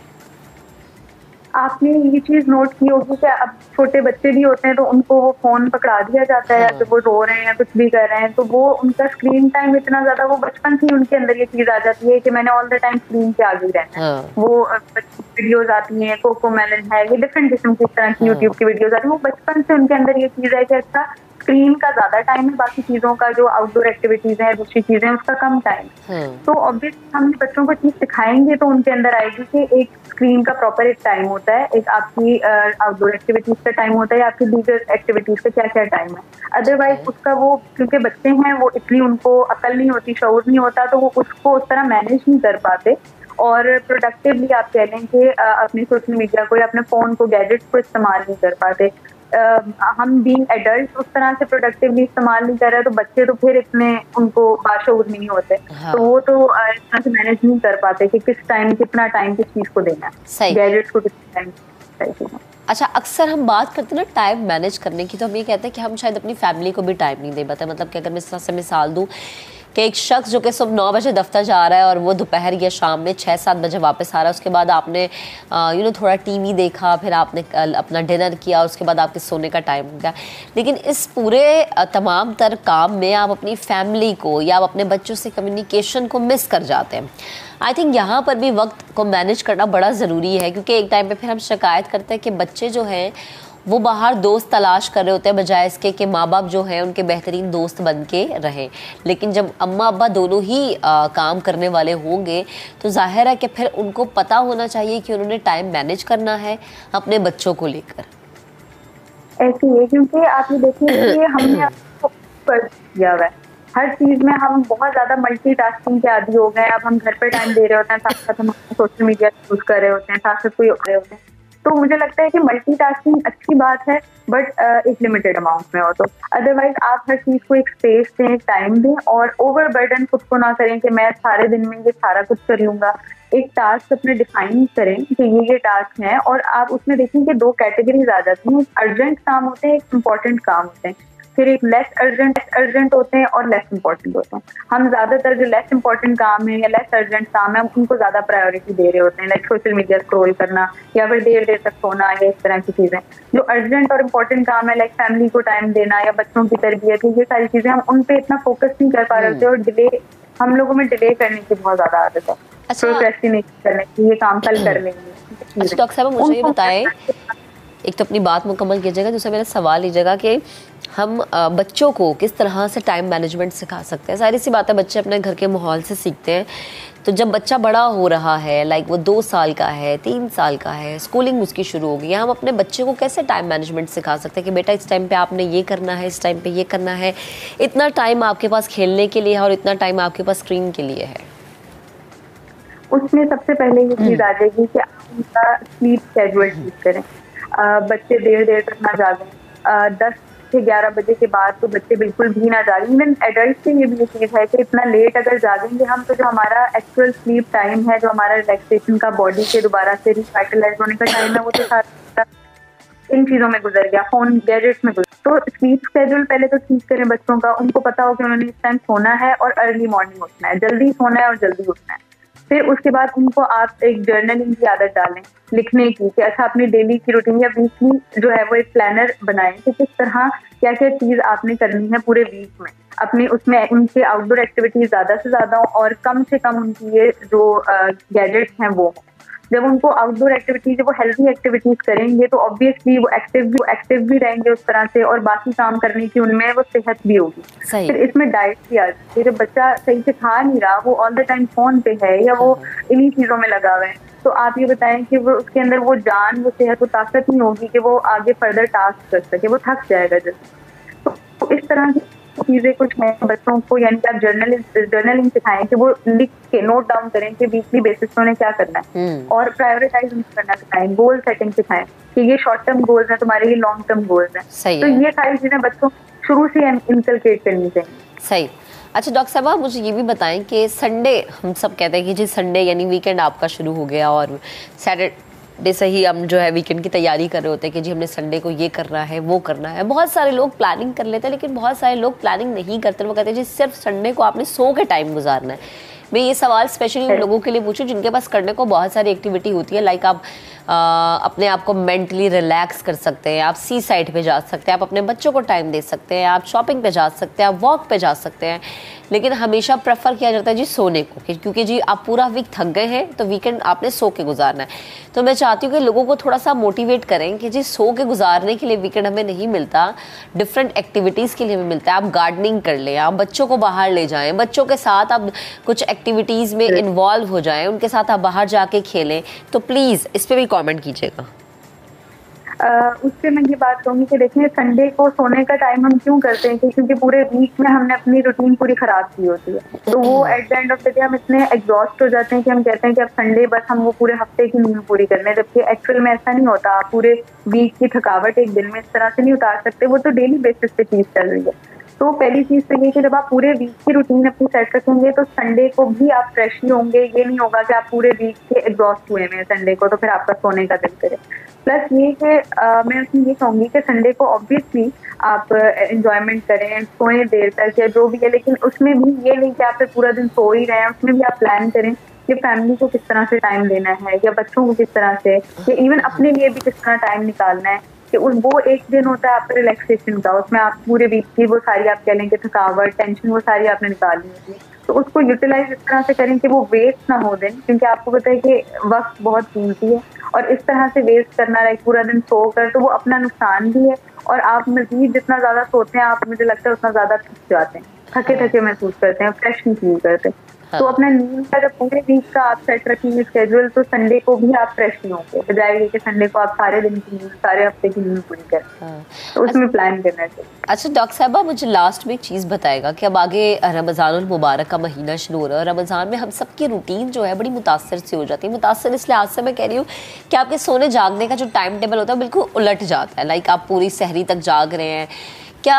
आपने ये चीज नोट की होगी कि अब छोटे बच्चे भी होते हैं तो उनको वो फोन पकड़ा दिया जाता है, जब वो रो रहे हैं या कुछ भी कर रहे हैं तो वो उनका स्क्रीन टाइम इतना ज्यादा, वो बचपन से ही उनके अंदर ये चीज आ जाती है कि मैंने ऑल द टाइम स्क्रीन के आगे रहना है। वो वीडियोज आती हैं, कोको मेलन है, ये डिफरेंट किस्म की तरह की यूट्यूब की वीडियोज आती है, वो बचपन से उनके अंदर ये चीज है कि अच्छा स्क्रीन का ज्यादा टाइम है, बाकी चीजों का जो आउटडोर एक्टिविटीज है, दूसरी चीजें, उसका कम टाइम। तो ऑब्वियसली हम बच्चों को चीज सिखाएंगे तो उनके अंदर आएगी कि एक स्क्रीन का प्रॉपर एक टाइम होता है, एक आपकी आउटडोर एक्टिविटीज का टाइम होता है, आपकी दीगर एक्टिविटीज का क्या क्या टाइम है। अदरवाइज उसका वो, क्योंकि बच्चे हैं वो इतनी उनको अकल नहीं होती, शऊर नहीं होता, तो वो उसको उस तरह मैनेज नहीं कर पाते और प्रोडक्टिवली आप कह लें कि अपनी सोशल मीडिया को या अपने फोन को, गैजेट्स को इस्तेमाल नहीं कर पाते। हम बीइंग एडल्ट उस तरह से प्रोडक्टिवली इस्तेमाल नहीं कर रहे, तो बच्चे तो फिर इतने उनको बाशऊर नहीं होते। तो वो तो इस तरह से मैनेज नहीं कर पाते कि किस टाइम कितना टाइम किस चीज को देना है, गैजेट्स को कितना टाइम। अच्छा, अक्सर हम बात करते हैं ना टाइम मैनेज करने की, तो हम ये कहते हैं कि हम शायद अपनी फैमिली को भी टाइम नहीं दे पाते। मतलब कि अगर मैं इस तरह से मिसाल दूँ कि एक शख्स जो कि सुबह 9 बजे दफ्तर जा रहा है और वो दोपहर या शाम में 6-7 बजे वापस आ रहा है, उसके बाद आपने थोड़ा टीवी देखा, फिर आपने अपना डिनर किया, उसके बाद आपके सोने का टाइम हो गया, लेकिन इस पूरे तमाम तर काम में आप अपनी फैमिली को या आप अपने बच्चों से कम्युनिकेशन को मिस कर जाते हैं। आई थिंक यहाँ पर भी वक्त को मैनेज करना बड़ा ज़रूरी है, क्योंकि एक टाइम पे फिर हम शिकायत करते हैं कि बच्चे जो हैं वो बाहर दोस्त तलाश कर रहे होते हैं बजाय इसके कि माँ बाप जो है उनके बेहतरीन दोस्त बन के रहें। लेकिन जब अम्मा अब्बा दोनों ही काम करने वाले होंगे तो जाहिर है कि फिर उनको पता होना चाहिए कि उन्होंने टाइम मैनेज करना है अपने बच्चों को लेकर। ऐसे ही है, क्योंकि आप ये देखिए कि हमने आपको किया हुआ है हर चीज में, हम बहुत ज्यादा मल्टीटास्किंग के आदी हो गए। अब हम घर पे टाइम दे रहे होते हैं, साथ साथ हम सोशल मीडिया यूज कर रहे होते हैं, साथ साथ कोई रहे होते हैं। तो मुझे लगता है कि मल्टीटास्किंग अच्छी बात है, बट एक लिमिटेड अमाउंट में हो। तो अदरवाइज आप हर चीज को एक स्पेस दें, एक टाइम दें, और ओवर बर्डन खुद को ना करें कि मैं सारे दिन में ये सारा कुछ कर लूंगा। एक टास्क अपने डिफाइन करें कि ये टास्क है, और आप उसमें देखें कि दो कैटेगरीज आ जाती हैं, अर्जेंट काम होते हैं, एक इम्पोर्टेंट काम होते हैं, फिर एक लेस अर्जेंट होते हैं और लेस इम्पोर्टेंट होते हैं। हम ज्यादातर जो लेस इम्पोर्टेंट काम है या लेस अर्जेंट काम है, हम उनको ज्यादा प्रायोरिटी दे रहे होते हैं, लाइक सोशल मीडिया स्क्रॉल करना या फिर देर तक सोना या इस तरह की चीजें। जो अर्जेंट और इम्पोर्टेंट काम है, लाइक फैमिली को टाइम देना या बच्चों की तरबियत, ये सारी चीजें हम उन पे इतना फोकस नहीं कर पा रहे होते, और डिले, हम लोगों में डिले करने की बहुत ज्यादा आदत है, प्रोक्रेस्टिनेट करने की, ये काम कल कर लेंगे। अच्छा डॉक्टर साहब, मुझे ये बताएं, एक तो अपनी बात मुकम्मल कीजिएगा, दूसरा मेरा सवाल लीजिएगा कि हम बच्चों को किस तरह से टाइम मैनेजमेंट सिखा सकते हैं। सारी सी बात है, बच्चे अपने घर के माहौल से सीखते हैं। तो जब बच्चा बड़ा हो रहा है, लाइक वो 2 साल का है, 3 साल का है, स्कूलिंग उसकी शुरू हो गई है, हम अपने बच्चे को कैसे टाइम मैनेजमेंट सिखा सकते हैं कि बेटा इस टाइम पे आपने ये करना है, इस टाइम पे ये करना है, इतना टाइम आपके पास खेलने के लिए है और इतना टाइम आपके पास स्क्रीन के लिए है। उसमें सबसे पहले ये चीज आ जाएगी कि आप उनका स्लीप शेड्यूल ठीक करें। बच्चे देर तक ना जागें, 10 से 11 बजे के बाद तो बच्चे बिल्कुल भी ना जागें। इवन एडल्ट से ये भी ये चीज है कि इतना लेट अगर जागेंगे हम, तो जो हमारा एक्चुअल स्लीप टाइम है, जो हमारा रिलैक्सेशन का, बॉडी के दोबारा से रिवाइटलाइज होने का टाइम है, वो तो सारा इन चीजों में गुजर गया, फोन गैजेट्स में गुजर। तो स्लीप शेड्यूल पहले तो ठीक करें बच्चों का, उनको पता हो कि उन्होंने इस टाइम सोना है और अर्ली मॉर्निंग उठना है, जल्दी सोना है और जल्दी उठना है। फिर उसके बाद उनको आप एक जर्नलिंग की आदत डालें, लिखने की, कि अच्छा अपनी डेली की रूटीन या वीकली जो है वो एक प्लानर बनाएं कि किस तरह क्या क्या चीज आपने करनी है पूरे वीक में। अपनी उसमें उनके आउटडोर एक्टिविटीज ज्यादा से ज्यादा हो और कम से कम उनकी ये जो गैजेट्स हैं वो हो। जब उनको आउटडोर एक्टिविटीज, वो हेल्थी एक्टिविटीज करेंगे तो ऑब्वियसली वो एक्टिव भी रहेंगे उस तरह से, और बाकी काम करने की उनमें वो सेहत भी होगी। फिर इसमें डाइट भी आती है। जब बच्चा सही से खा नहीं रहा, वो ऑल द टाइम फोन पे है या वो इन्हीं चीजों में लगा हुआ है, तो आप ये बताएं कि वो उसके अंदर वो जान, वो सेहत, वो ताकत नहीं होगी कि वो आगे फर्दर टास्क कर सके, वो थक जाएगा जल्दी। तो इस तरह की चीजें कुछ हैं बच्चों को, यानी कि आप जर्नलिंग सिखाएं कि वो लिख के नोट डाउन करें कि वीकली बेसिस पे उन्हें क्या करना है, और प्रायोरिटाइज करना सिखाएं, गोल सेटिंग सिखाएं कि ये शॉर्ट टर्म गोल्स हैं तुम्हारे, ये लॉन्ग टर्म गोल्स हैं। तो ये सारी चीजें बच्चों शुरू से इनकलकेट करनी चाहिए। सही। अच्छा डॉक्टर साहब, आप मुझे ये भी बताएं कि संडे, हम सब कहते हैं कि जी संडे यानी वीकेंड आपका शुरू हो गया, और सैटरडे से ही हम जो है वीकेंड की तैयारी कर रहे होते हैं कि जी हमने संडे को ये करना है, वो करना है। बहुत सारे लोग प्लानिंग कर लेते हैं, लेकिन बहुत सारे लोग प्लानिंग नहीं करते। वो कहते हैं जी सिर्फ संडे को आपने सो के टाइम गुजारना है। मैं ये सवाल स्पेशली उन लोगों के लिए पूछूं जिनके पास करने को बहुत सारी एक्टिविटी होती है, लाइक आप अपने आप को मेंटली रिलैक्स कर सकते हैं, आप सी साइड पे जा सकते हैं, आप अपने बच्चों को टाइम दे सकते हैं, आप शॉपिंग पे जा सकते हैं, आप वॉक पे जा सकते हैं, लेकिन हमेशा प्रेफर किया जाता है जी सोने को, क्योंकि जी आप पूरा वीक थक गए हैं तो वीकेंड आपने सो के गुजारना है। तो मैं चाहती हूँ कि लोगों को थोड़ा सा मोटिवेट करें कि जी सो के गुजारने के लिए वीकेंड हमें नहीं मिलता, डिफरेंट एक्टिविटीज़ के लिए हमें मिलता है। आप गार्डनिंग कर लें, आप बच्चों को बाहर ले जाएं, बच्चों के साथ आप कुछ एक्टिविटीज़ में इन्वॉल्व हो जाएं, उनके साथ आप बाहर जाके खेलें। तो प्लीज़ इस पर भी कॉमेंट कीजिएगा। उससे मैं ये बात कहूँगी कि देखिए संडे को सोने का टाइम हम क्यों करते हैं, क्योंकि पूरे वीक में हमने अपनी रूटीन पूरी खराब की होती है। तो वो at the end of the day हम इतने एग्जॉस्ट हो जाते हैं कि हम कहते हैं कि अब संडे बस हम वो पूरे हफ्ते की नींद पूरी करने, जबकि एक्चुअल में ऐसा नहीं होता। आप पूरे वीक की थकावट एक दिन में इस तरह से नहीं उतार सकते, वो तो डेली बेसिस पे चीज चल रही है। तो पहली चीज तो ये कि जब आप पूरे वीक की रूटीन अपनी सेट रखेंगे तो संडे को भी आप फ्रेश ही होंगे। ये नहीं होगा कि आप पूरे वीक के एग्जॉस्ट हुए हैं संडे को तो फिर आपका सोने का दिल करे। प्लस ये कि मैं उसमें ये कहूँगी कि संडे को ऑब्वियसली आप एंजॉयमेंट करें, सोएं देर तक या जो भी है, लेकिन उसमें भी ये नहीं कि आप पूरा दिन सो ही रहे हैं। उसमें भी आप प्लान करें कि फैमिली को किस तरह से टाइम देना है, या बच्चों को किस तरह से, या इवन अपने लिए भी किस तरह टाइम निकालना है। कि वो एक दिन होता है आपका रिलैक्सेशन का, उसमें आप पूरे वीक की वो सारी आप कह लें कि थकावट, टेंशन, वो सारी आपने निकालनी होती है। तो उसको यूटिलाइज इस तरह से करें कि वो वेस्ट ना हो दिन, क्योंकि आपको पता है कि वक्त बहुत कीमती है और इस तरह से वेस्ट करना लाइक पूरा दिन सो कर, तो वो अपना नुकसान भी है और आप मजीद जितना ज्यादा सोते हैं आप, मुझे लगता है उतना ज्यादा थक जाते हैं, थके थके महसूस करते हैं, फ्रेश नहीं फील करते। तो अपना नींद का जब पूरे वीक का आप सेट रखेंगे स्केड्यूल, तो संडे को भी आप फ्रेश नहीं होंगे, बजाय कि संडे को आप सारे दिन की नींद, सारे हफ्ते की नींद पूरी करें। तो उसमें प्लान करना चाहिए। अच्छा डॉक्टर साहबा, मुझे लास्ट में एक चीज़ बताएगा कि अब आगे रमज़ानुल मुबारक का महीना शुरू हो रहा है और रमज़ान में हम सबकी रूटीन जो है बड़ी मुतासर से हो जाती है। मुतासर इसलिए आज से मैं कह रही हूँ कि आपके सोने जागने का जो टाइम टेबल होता है बिल्कुल उलट जाता है। लाइक आप पूरी सहरी तक जाग रहे हैं, क्या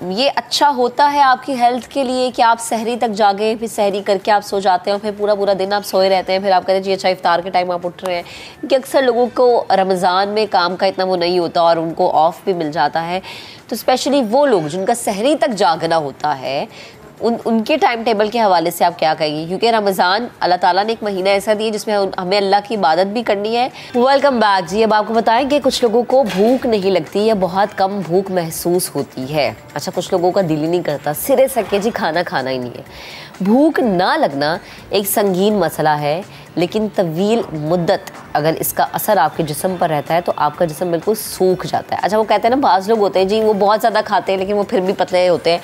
ये अच्छा होता है आपकी हेल्थ के लिए कि आप सहरी तक जागे, फिर सहरी करके आप सो जाते हैं, फिर पूरा पूरा दिन आप सोए रहते हैं, फिर आप कहते हैं जी अच्छा इफ्तार के टाइम आप उठ रहे हैं? क्योंकि अक्सर लोगों को रमज़ान में काम का इतना वो नहीं होता और उनको ऑफ भी मिल जाता है, तो स्पेशली वो लोग जिनका सहरी तक जागना होता है उनके टाइम टेबल के हवाले से आप क्या कहेंगे? क्योंकि रमज़ान अल्लाह ताला ने एक महीना ऐसा दिया जिसमें हमें अल्लाह की इबादत भी करनी है। वेलकम बैक जी। अब आपको बताएं कि कुछ लोगों को भूख नहीं लगती या बहुत कम भूख महसूस होती है। अच्छा, कुछ लोगों का दिल ही नहीं करता, सिरे सके जी खाना खाना ही नहीं है। भूख ना लगना एक संगीन मसला है, लेकिन तवील मुद्दत अगर इसका असर आपके जिस्म पर रहता है तो आपका जिस्म बिल्कुल सूख जाता है। अच्छा, वो कहते हैं ना, बाज़ लोग होते हैं जी वो बहुत ज़्यादा खाते हैं लेकिन वो फिर भी पतले होते हैं,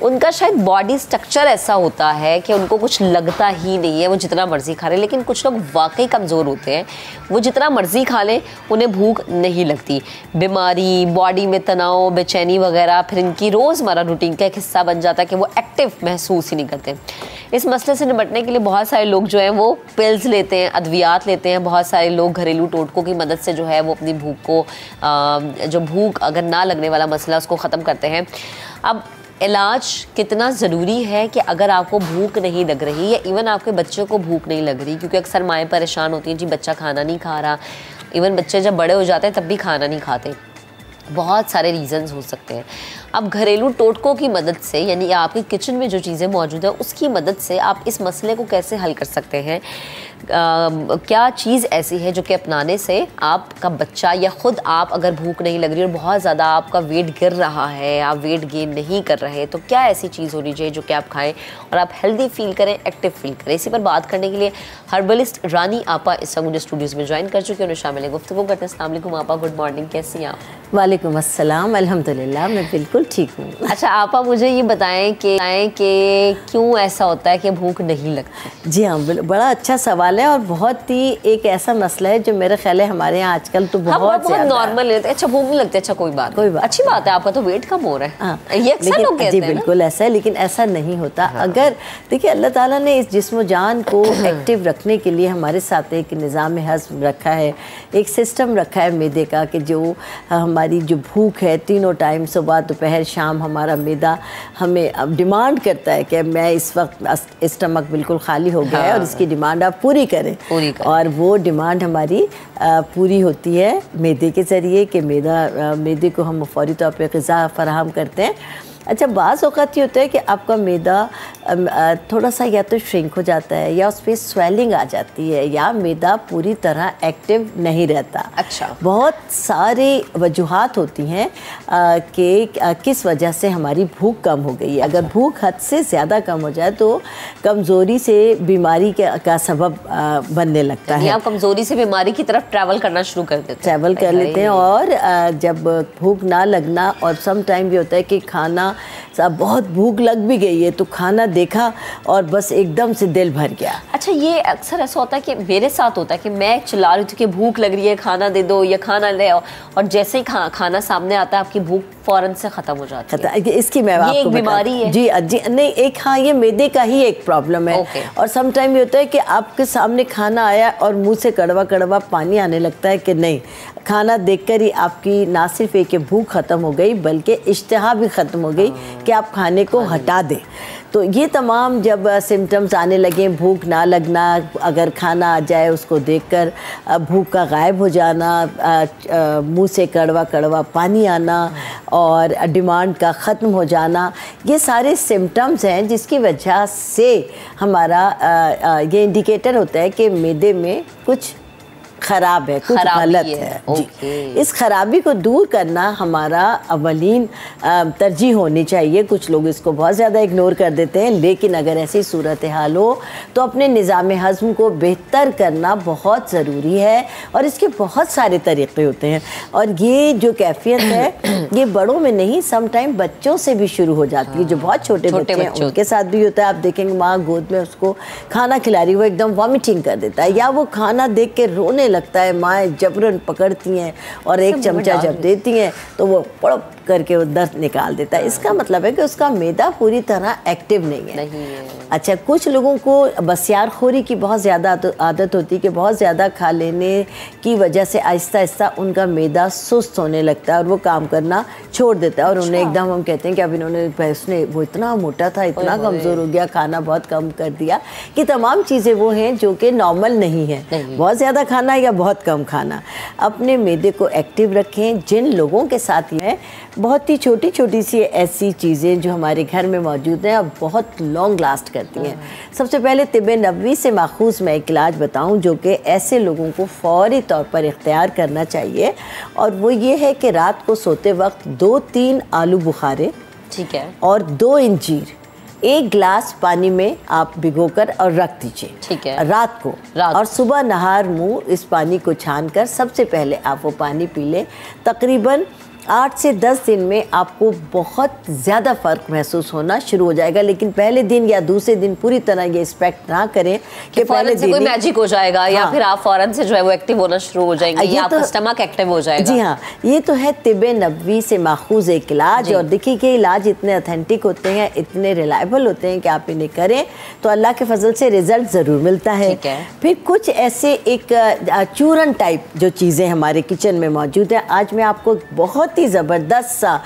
उनका शायद बॉडी स्ट्रक्चर ऐसा होता है कि उनको कुछ लगता ही नहीं है, वो जितना मर्जी खा रहे। लेकिन कुछ लोग वाकई कमज़ोर होते हैं, वो जितना मर्जी खा लें उन्हें भूख नहीं लगती। बीमारी, बॉडी में तनाव, बेचैनी वगैरह फिर इनकी रोज़मर्रा रूटीन का एक हिस्सा बन जाता है कि वो एक्टिव महसूस ही नहीं करते। इस मसले से निपटने के लिए बहुत सारे लोग जो हैं वो पिल्स लेते हैं, अद्वियात लेते हैं। बहुत सारे लोग घरेलू टोटकों की मदद से जो है वो अपनी भूख को जो भूख अगर ना लगने वाला मसला उसको ख़त्म करते हैं। अब इलाज कितना ज़रूरी है कि अगर आपको भूख नहीं लग रही या इवन आपके बच्चे को भूख नहीं लग रही, क्योंकि अक्सर माएँ परेशान होती हैं जी बच्चा खाना नहीं खा रहा, इवन बच्चे जब बड़े हो जाते हैं तब भी खाना नहीं खाते, बहुत सारे रीज़न्स हो सकते हैं। अब घरेलू टोटकों की मदद से, यानी आपके किचन में जो चीज़ें मौजूद है उसकी मदद से आप इस मसले को कैसे हल कर सकते हैं? क्या चीज़ ऐसी है जो कि अपनाने से आपका बच्चा या ख़ुद आप, अगर भूख नहीं लग रही और बहुत ज़्यादा आपका वेट गिर रहा है, आप वेट गेन नहीं कर रहे, तो क्या ऐसी चीज़ होनी चाहिए जो कि आप खाएं और आप हेल्दी फील करें, एक्टिव फील करें? इसी पर बात करने के लिए हर्बलिस्ट रानी आपा इस वक्त मुझे स्टूडियोज़ में ज्वाइन कर चुके हैं, उन्हें शामिल गुफ्तगू करते हैं। अस्सलाम वालेकुम आपा, गुड मॉर्निंग, कैसी हैं आप? वालेकुम अस्सलाम, अल्हम्दुलिल्लाह मैं बिल्कुल ठीक हूँ। अच्छा आपा, मुझे ये बताएं कि क्यों ऐसा होता है कि भूख नहीं लगती? जी हाँ, बड़ा अच्छा सवाल है और बहुत ही एक ऐसा मसला है जो मेरे ख्याल है हमारे यहाँ आजकल तो बहुत नॉर्मल है। अच्छा भूख नहीं लगती, अच्छा कोई बात अच्छी बात है, आपका तो वेट कम हो रहा है। ये अक्सर लोग कहते हैं। जी बिल्कुल ऐसा है, लेकिन ऐसा नहीं होता। अगर देखिए अल्लाह ताला ने इस जिस्म जान को एक्टिव रखने के लिए हमारे साथ एक निज़ाम हज़्म रखा है, एक सिस्टम रखा है मैदे का, कि जो हमारी जो भूख है तीनों टाइम, सुबह दोपहर शाम, हमारा मैदा हमें अब डिमांड करता है कि मैं इस वक्त स्टमक बिल्कुल खाली हो गया है और इसकी डिमांड आप पूरी करें। और वो डिमांड हमारी पूरी होती है मैदे के ज़रिए, कि मैदे को हम फौरी तौर पे ग़िज़ा फराहम करते हैं। अच्छा, बाज़ औक़ात ये होता है कि आपका मैदा थोड़ा सा या तो श्रिंक हो जाता है या उस पर स्वेलिंग आ जाती है या मैदा पूरी तरह एक्टिव नहीं रहता। अच्छा, बहुत सारी वजूहात होती हैं कि किस वजह से हमारी भूख कम हो गई है। अगर भूख हद से ज़्यादा कम हो जाए तो कमज़ोरी से बीमारी का सबब बनने लगता है। आप कमज़ोरी से बीमारी की तरफ ट्रैवल करना शुरू कर लेते हैं। और जब भूख ना लगना, और सम टाइम भी होता है कि खाना बहुत भूख लग भी गई है तो खाना देखा और बस एकदम से दिल भर गया। अच्छा, ये अक्सर ऐसा होता है कि मेरे साथ होता है कि मैं चिल्ला रही थी कि भूख लग रही है, खाना दे दो या खाना ले आओ, और जैसे ही खाना सामने आता है आपकी भूख फ़ौरन से ख़त्म हो जाती है। इसकी मैं आपको एक बीमारी है। जी नहीं, एक हाँ ये मैदे का ही एक प्रॉब्लम है। और सम टाइम ये होता है कि आपके सामने खाना आया और मुंह से कड़वा कड़वा पानी आने लगता है कि नहीं, खाना देखकर ही आपकी ना सिर्फ एक भूख ख़त्म हो गई बल्कि इश्तहा भी ख़त्म हो गई कि आप खाने को हटा दें। तो ये तमाम जब सिम्टम्स आने लगे, भूख ना लगना, अगर खाना आ जाए उसको देखकर भूख का गायब हो जाना, मुंह से कड़वा कड़वा पानी आना और डिमांड का ख़त्म हो जाना, ये सारे सिम्टम्स हैं जिसकी वजह से हमारा ये इंडिकेटर होता है कि मैदे में कुछ खराब है, कुछ गलत है जी। इस खराबी को दूर करना हमारा अवलीन तरजीह होनी चाहिए। कुछ लोग इसको बहुत ज़्यादा इग्नोर कर देते हैं, लेकिन अगर ऐसी सूरत हाल हो तो अपने निज़ाम हज़म को बेहतर करना बहुत ज़रूरी है और इसके बहुत सारे तरीक़े होते हैं। और ये जो कैफियत है ये बड़ों में नहीं, सम टाइम बच्चों से भी शुरू हो जाती है। जो बहुत छोटे बच्चे हैं उनके साथ भी होता है। आप देखेंगे माँ गोद में उसको खाना खिला रही, वो एकदम वॉमिटिंग कर देता है, या वो खाना देख के रोने लगता है, माँ जबरन पकड़ती हैं और एक चमचा जब देती हैं तो वो पड़प करके वो दर्द निकाल देता है। इसका मतलब है कि उसका मैदा पूरी तरह एक्टिव नहीं है। अच्छा, कुछ लोगों को बसियारखोरी की बहुत ज़्यादा आदत होती है कि बहुत ज़्यादा खा लेने की वजह से आहिस्ता आहिस्ता उनका मैदा सुस्त होने लगता है और वो काम करना छोड़ देता है। और उन्हें एकदम हम कहते हैं कि अब उसने वो इतना मोटा था, इतना कमज़ोर हो गया, खाना बहुत कम कर दिया। कि तमाम चीज़ें वो हैं जो कि नॉर्मल नहीं है, बहुत ज़्यादा खाना या बहुत कम खाना। अपने मैदे को एक्टिव रखें। जिन लोगों के साथ ये बहुत ही छोटी छोटी सी ऐसी चीज़ें जो हमारे घर में मौजूद हैं और बहुत लॉन्ग लास्ट करती हैं। सबसे पहले तिब नबवी से माखूज़ मैं एक इलाज बताऊं जो कि ऐसे लोगों को फ़ौरी तौर पर इख्तियार करना चाहिए, और वो ये है कि रात को सोते वक्त 2-3 आलू बुखारे, ठीक है, और 2 इंजीर 1 गिलास पानी में आप भिगोकर और रख दीजिए, ठीक है, रात को। और सुबह नहार मुँह इस पानी को छानकर सबसे पहले आप वो पानी पी लें। तकरीबन 8 से 10 दिन में आपको बहुत ज़्यादा फ़र्क महसूस होना शुरू हो जाएगा। लेकिन पहले दिन या दूसरे दिन पूरी तरह ये एक्सपेक्ट ना करें कि पहले दिन कोई मैजिक हो जाएगा। हाँ, या फिर आप फ़ौरन से जो है वो एक्टिव होना शुरू हो जाएंगे, या आपका स्टमक एक्टिव हो जाएगा। जी हाँ, ये तो है तिब नबवी से माखूज़ एक इलाज। और देखिए कि इलाज इतने ऑथेंटिक होते हैं, इतने रिलायबल होते हैं कि आप इन्हें करें तो अल्लाह के फजल से रिज़ल्ट ज़रूर मिलता है। फिर कुछ ऐसे एक चूरन टाइप जो चीज़ें हमारे किचन में मौजूद हैं, आज मैं आपको बहुत ही ज़बरदस्त सा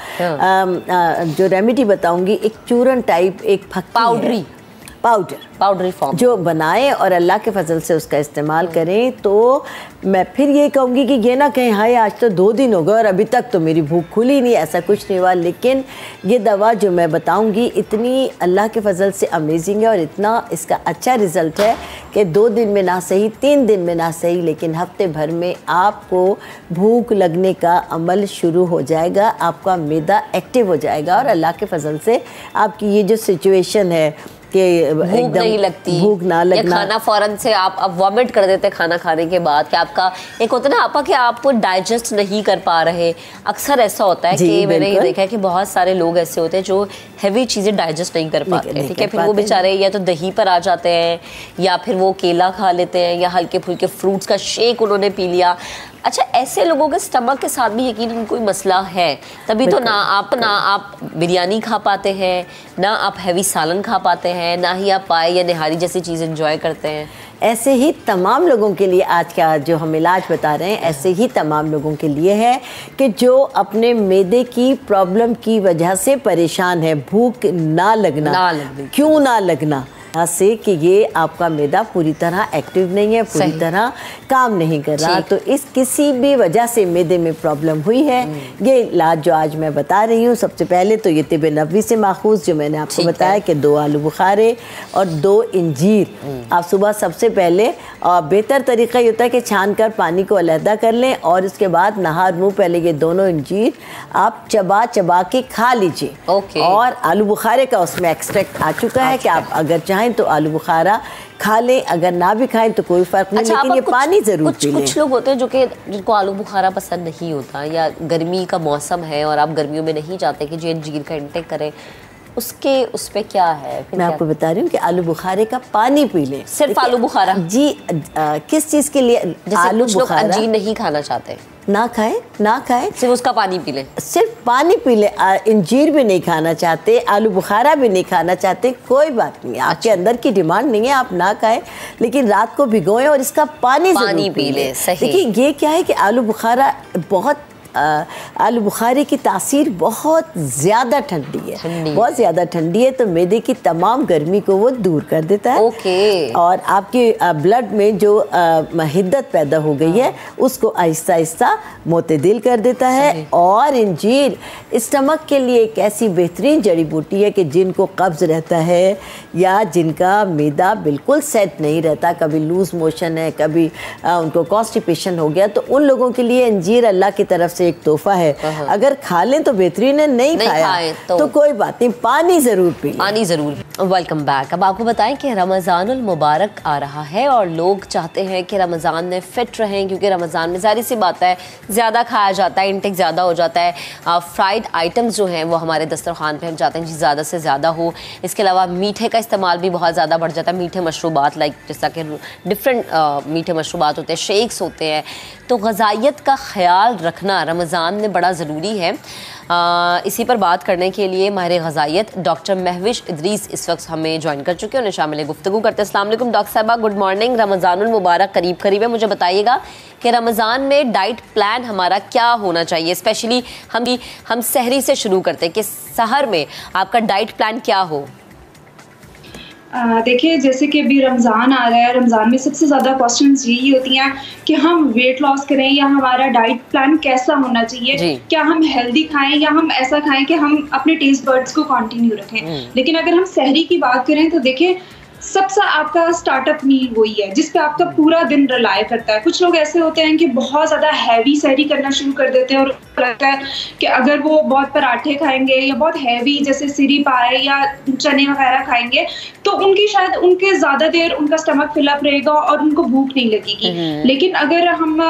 जो रेमेडी बताऊंगी। एक चूरन टाइप, एक पाउडरी फॉर्म जो बनाएं और अल्लाह के फजल से उसका इस्तेमाल करें। तो मैं फिर ये कहूँगी कि ये ना कहें हाय आज तो 2 दिन हो गए और अभी तक तो मेरी भूख खुली नहीं, ऐसा कुछ नहीं हुआ। लेकिन ये दवा जो मैं बताऊँगी इतनी अल्लाह के फजल से अमेजिंग है और इतना इसका अच्छा रिज़ल्ट है कि 2 दिन में ना सही, 3 दिन में ना सही, लेकिन हफ्ते भर में आपको भूख लगने का अमल शुरू हो जाएगा, आपका मैदा एक्टिव हो जाएगा और अल्लाह के फजल से आपकी ये जो सिचुएशन है कि भूख नहीं लगती, भूख ना लगना, खाना फौरन से आप वॉमिट कर देते खाना खाने के बाद, कि आपका एक होता है ना आपा कि आप डाइजेस्ट नहीं कर पा रहे। अक्सर ऐसा होता है कि मैंने ये देखा है कि बहुत सारे लोग ऐसे होते हैं जो हैवी चीज़ें डाइजेस्ट नहीं कर पाते, ठीक है, फिर वो बेचारे या तो दही पर आ जाते हैं या फिर वो केला खा लेते हैं या हल्के फुल्के फ्रूट्स का शेक उन्होंने पी लिया। अच्छा, ऐसे लोगों के स्टमक के साथ भी यकीनन कोई मसला है, तभी तो ना आप बिरयानी खा पाते हैं, ना आप हैवी सालन खा पाते हैं, ना ही आप पाए या निहारी जैसी चीज़ एंजॉय करते हैं। ऐसे ही तमाम लोगों के लिए आज का जो हम इलाज बता रहे हैं, ऐसे ही तमाम लोगों के लिए है कि जो अपने मैदे की प्रॉब्लम की वजह से परेशान है, भूख ना लगना, क्यों ना लगना से कि ये आपका मैदा पूरी तरह एक्टिव नहीं है, पूरी तरह काम नहीं कर रहा। तो इस किसी भी वजह से मैदे में प्रॉब्लम हुई है, ये इलाज जो आज मैं बता रही हूँ, सबसे पहले तो ये तिब नबवी से माखूज़ जो मैंने आपको बताया कि 2 आलू बुखारे और 2 इंजीर आप सुबह सबसे पहले, और बेहतर तरीका ये होता है कि छान कर पानी को अलहदा कर लें और उसके बाद नहार मुँह पहले ये दोनों इंजीर आप चबा चबा के खा लीजिए। और आलू बुखारे का उसमें एक्सट्रैक्ट आ चुका है कि आप अगर तो आलू बुखारा खा लें, अगर ना भी खाएं तो कोई फर्क नहीं। लेकिन ये पानी जरूर पी लें। कुछ लोग होते हैं जो कि जिनको आलू बुखारा पसंद नहीं होता, या गर्मी का मौसम है और आप गर्मियों में नहीं चाहते कि जो अंजीर का इंटेक करें, उस पे क्या है? मैं आपको बता रही हूँ कि आलू बुखारे का पानी पी लें। सिर्फ आलू बुखारा? जी, किस चीज़ के लिए? आलू बुखारा अंजीर नहीं खाना चाहते, ना खाएं, सिर्फ उसका पानी पी लें, सिर्फ पानी पी लें। इंजीर भी नहीं खाना चाहते, आलू बुखारा भी नहीं खाना चाहते, कोई बात नहीं, आपके अंदर की डिमांड नहीं है, आप ना खाएं, लेकिन रात को भिगोएं और इसका पानी पी लें। सही। देखिए ये क्या है कि आलू बुखारा बहुत आलू बुखारे की तासीर बहुत ज़्यादा ठंडी है, बहुत ज़्यादा ठंडी है, तो मैदे की तमाम गर्मी को वो दूर कर देता है। और आपके ब्लड में जो हिद्दत पैदा हो गई है उसको आहिस्ता आहिस्ता मोतदिल कर देता है। और इंजीर स्टमक के लिए एक ऐसी बेहतरीन जड़ी बूटी है कि जिनको कब्ज़ रहता है या जिनका मैदा बिल्कुल सेट नहीं रहता, कभी लूज़ मोशन है, कभी उनको कॉन्स्टिपेशन हो गया, तो उन लोगों के लिए अंजीर अल्लाह की तरफ से एक तोहफा है। अगर खा लें तो बेहतरीन है, नहीं खाया तो कोई बात नहीं, पानी ज़रूर पी, पानी ज़रूर। Welcome back. अब आपको बताएं कि रमज़ानुल मुबारक आ रहा है और लोग चाहते हैं कि रमज़ान में फ़िट रहें, क्योंकि रमज़ान में ज़ाहिर सी बात है ज़्यादा खाया जाता है, इंटेक ज़्यादा हो जाता है, फ्राइड आइटम्स जो हैं वो हमारे दस्तरखान पे हम चाहते हैं कि ज़्यादा से ज़्यादा हो। इसके अलावा मीठे का इस्तेमाल भी बहुत ज़्यादा बढ़ जाता है, मीठे मशरूबात लाइक जैसा कि डिफरेंट मीठे मशरूबात होते हैं, शेक्स होते हैं, तो ग़िज़ाइयत का ख़याल रखना रमज़ान में बड़ा ज़रूरी है। इसी पर बात करने के लिए माहिर ग़िज़ाइयत डॉक्टर महविश इदरीस इस वक्त हमें ज्वाइन कर चुके हैं, उन्हें शामिल गुफ्तगू करते हैं। अस्सलाम वालेकुम डॉक्टर साहबा, गुड मॉर्निंग। रमज़ानुल मुबारक करीब करीब है, मुझे बताइएगा कि रमज़ान में डाइट प्लान हमारा क्या होना चाहिए, स्पेशली हम सहरी से शुरू करते हैं कि सहर में आपका डाइट प्लान क्या हो। देखिए, जैसे कि अभी रमज़ान आ रहा है, रमज़ान में सबसे ज़्यादा क्वेश्चंस यही होती हैं कि हम वेट लॉस करें या हमारा डाइट प्लान कैसा होना चाहिए, क्या हम हेल्दी खाएं या हम ऐसा खाएं कि हम अपने टेस्ट बर्ड्स को कंटिन्यू रखें। लेकिन अगर हम सहरी की बात करें तो देखिए सबसे आपका स्टार्टअप मील वही है जिस पे आपका पूरा दिन रिलाय करता है। कुछ लोग ऐसे होते हैं कि बहुत ज़्यादा हैवी सहरी करना शुरू कर देते हैं और लगता है कि अगर वो बहुत पराठे खाएंगे या बहुत हैवी जैसे सिरी पाए या चने वगैरह खाएंगे तो उनकी शायद उनके ज़्यादा देर उनका स्टमक फिलअप रहेगा और उनको भूख नहीं लगेगी। लेकिन अगर हम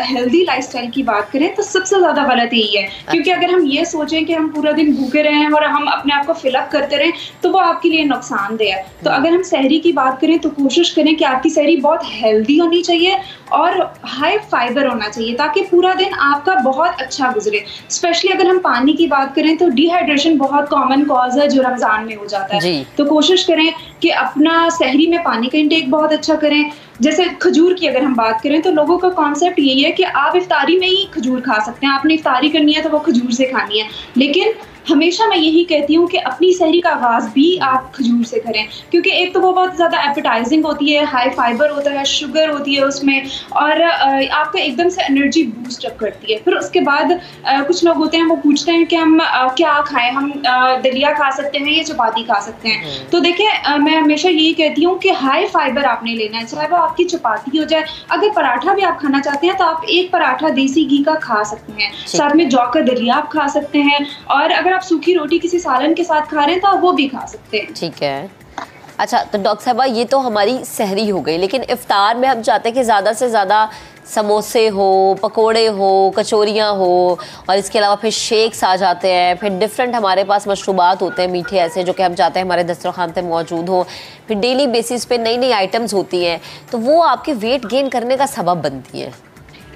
हेल्दी लाइफस्टाइल की बात करें तो सबसे ज़्यादा गलत यही है, क्योंकि अगर हम ये सोचें कि हम पूरा दिन भूखे रहें और हम अपने आप को फिलअप करते रहें तो वो आपके लिए नुकसानदेह है। तो अगर हम सहरी की बात करें तो कोशिश करें कि आपकी सहरी बहुत हेल्दी होनी चाहिए और हाई फाइबर होना चाहिए ताकि पूरा दिन आपका बहुत अच्छा गुजरे। स्पेशली अगर हम पानी की बात करें तो डिहाइड्रेशन बहुत कॉमन कॉज है जो रमज़ान में हो जाता है, तो कोशिश करें कि अपना सहरी में पानी का इंटेक बहुत अच्छा करें। जैसे खजूर की अगर हम बात करें तो लोगों का कॉन्सेप्ट यही है कि आप इफ्तारी में ही खजूर खा सकते हैं, आपने इफ्तारी करनी है तो वो खजूर से खानी है। लेकिन हमेशा मैं यही कहती हूँ कि अपनी सहरी का आगाज़ भी आप खजूर से करें, क्योंकि एक तो वो बहुत ज़्यादा एपेटाइजिंग होती है, हाई फाइबर होता है, शुगर होती है उसमें और आपका एकदम से एनर्जी बूस्ट अप करती है। फिर उसके बाद कुछ लोग होते हैं वो पूछते हैं कि हम क्या खाएं, हम दलिया खा सकते हैं या चपाती खा सकते हैं। तो देखिए मैं हमेशा यही कहती हूँ कि हाई फाइबर आपने लेना है, चाहे वो आपकी चपाती हो जाए। अगर पराठा भी आप खाना चाहते हैं तो आप एक पराठा देसी घी का खा सकते हैं, साथ में जौ का दलिया आप खा सकते हैं, और अगर आप सूखी रोटी किसी सालन के साथ खा रहे हैं तो आप वो भी खा सकते हैं। ठीक है। अच्छा, तो डॉक्टर साहबा ये तो हमारी सहरी हो गई, लेकिन इफ्तार में हम चाहते हैं कि ज़्यादा से ज़्यादा समोसे हो, पकोड़े हो, कचौरियाँ हो और इसके अलावा फिर शेक्स आ जाते हैं, फिर डिफरेंट हमारे पास मशरूबात होते हैं मीठे ऐसे जो कि हम चाहते हैं हमारे दस्तरखान पे मौजूद हो, फिर डेली बेसिस पे नई नई आइटम्स होती हैं, तो वो आपके वेट गेन करने का सबब बनती हैं।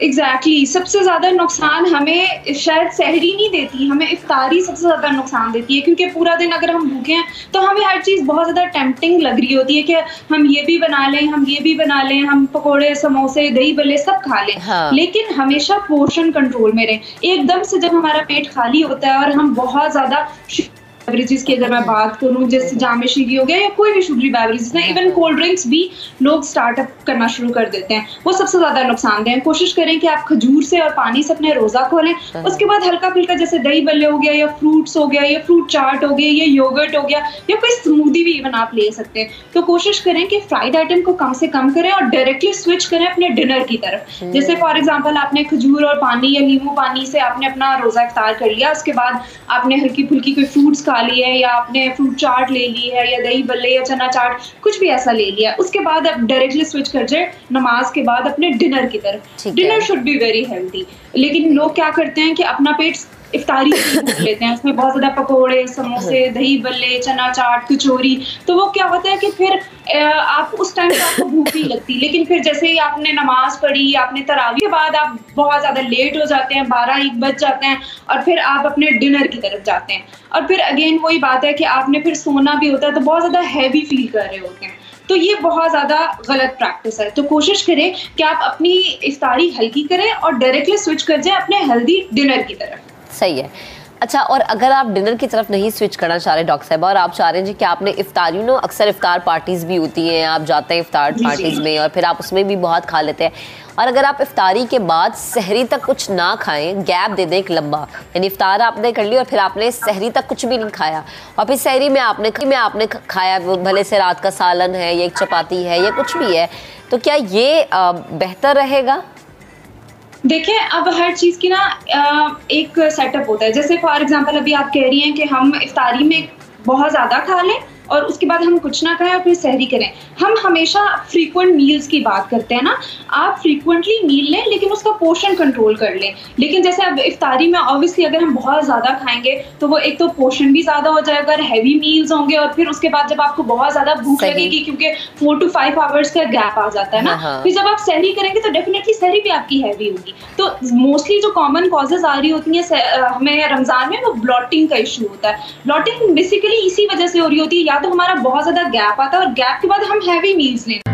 एग्जैक्टली सबसे ज़्यादा नुकसान हमें शायद सहरी नहीं देती, हमें इफ्तारी सबसे ज़्यादा नुकसान देती है, क्योंकि पूरा दिन अगर हम भूखे हैं तो हमें हर चीज़ बहुत ज़्यादा टेम्पटिंग लग रही होती है कि हम ये भी बना लें, हम ये भी बना लें, हम पकोड़े समोसे दही बल्ले सब खा लें। लेकिन हमेशा पोर्शन कंट्रोल में रहें। एकदम से जब हमारा पेट खाली होता है और हम बहुत ज़्यादा बेवरेजेस की अगर मैं बात करूं जैसे जामे शीरी हो गया या कोई भी शुगरी बेवरेजेस ना, इवन कोल्ड ड्रिंक्स भी लोग स्टार्टअप करना शुरू कर देते हैं, वो सबसे ज़्यादा नुकसानदेह हैं। कोशिश करें कि आप खजूर से और पानी से अपने रोज़ा खोलें, उसके बाद हल्का फुल्का जैसे दही बल्ले हो गया या फ्रूट्स हो गया या फ्रूट चाट हो गया या योगर्ट हो गया या कोई स्मूदी भी इवन आप ले सकते हैं। तो कोशिश करें कि फ्राइड आइटम को कम से कम करें और डायरेक्टली स्विच करें अपने डिनर की तरफ। जैसे फॉर एग्जाम्पल आपने खजूर और पानी या नींबू पानी से आपने अपना रोज़ा इफ्तार कर लिया, उसके बाद आपने हल्की फुल्की कोई फ्रूट्स खा लिए या आपने फ्रूट चाट ले ली है या दही बल्ले या चना चाट कुछ भी ऐसा ले लिया, उसके बाद आप डायरेक्टली स्विच कर जाए नमाज के बाद अपने डिनर की तरफ। Dinner should be very healthy. लेकिन लोग क्या करते हैं कि अपना पेट इफ्तारी भूख लेते हैं, उसमें बहुत ज़्यादा पकोड़े समोसे दही बल्ले चना चाट कचौरी, तो वो क्या होता है कि फिर आप उस टाइम पर आपको भूख नहीं लगती, लेकिन फिर जैसे ही आपने नमाज पढ़ी, आपने तरावी के बाद आप बहुत ज़्यादा लेट हो जाते हैं, 12-1 बज जाते हैं और फिर आप अपने डिनर की तरफ जाते हैं और फिर अगेन वही बात है कि आपने फिर सोना भी होता है तो बहुत ज़्यादा हैवी फील कर रहे होते हैं। तो ये बहुत ज़्यादा गलत प्रैक्टिस है। तो कोशिश करें कि आप अपनी इफ्तारी हल्की करें और डायरेक्टली स्विच कर जाए अपने हेल्दी डिनर की तरफ। सही है। अच्छा, और अगर आप डिनर की तरफ नहीं स्विच करना चाह रहे डॉक्टर साहब, और आप चाह रहे हैं जी कि आपने इफ्तार, अक्सर इफ्तार पार्टीज भी होती हैं, आप जाते हैं इफ्तार पार्टीज में और फिर आप उसमें भी बहुत खा लेते हैं, और अगर आप इफ्तारी के बाद सहरी तक कुछ ना खाएं, गैप दे दें एक लंबा, यानी इफ्तार आपने कर लिया और फिर आपने सहरी तक कुछ भी नहीं खाया और फिर सहरी में आपने खाया, भले से रात का सालन है या एक चपाती है या कुछ भी है, तो क्या ये बेहतर रहेगा? देखिए, अब हर चीज़ की ना एक सेटअप होता है। जैसे फॉर एग्जांपल अभी आप कह रही हैं कि हम इफ्तारी में बहुत ज़्यादा खा लें और उसके बाद हम कुछ ना खाएं और फिर सहरी करें। हम हमेशा फ्रीक्वेंट मील्स की बात करते हैं ना, आप फ्रीक्वेंटली मील लें लेकिन उसका पोर्शन कंट्रोल कर लें। लेकिन जैसे अब इफ्तारी में ऑब्वियसली अगर हम बहुत ज़्यादा खाएंगे तो वो एक तो पोर्शन भी ज़्यादा हो जाएगा, हैवी मील्स होंगे, और फिर उसके बाद जब आपको बहुत ज़्यादा भूख लगेगी क्योंकि 4 to 5 आवर्स का गैप आ जाता है ना, फिर जब आप सहरी करेंगे तो डेफिनेटली सहरी भी आपकी हैवी होगी। तो मोस्टली जो कॉमन कॉजेज आ रही होती हैं हमें रमज़ान में, वो ब्लॉटिंग का इशू होता है। ब्लॉटिंग बेसिकली इसी वजह से हो रही होती है, या तो हमारा बहुत ज़्यादा गैप आता है और गैप के बाद हम हैवी मील्स लेते हैं।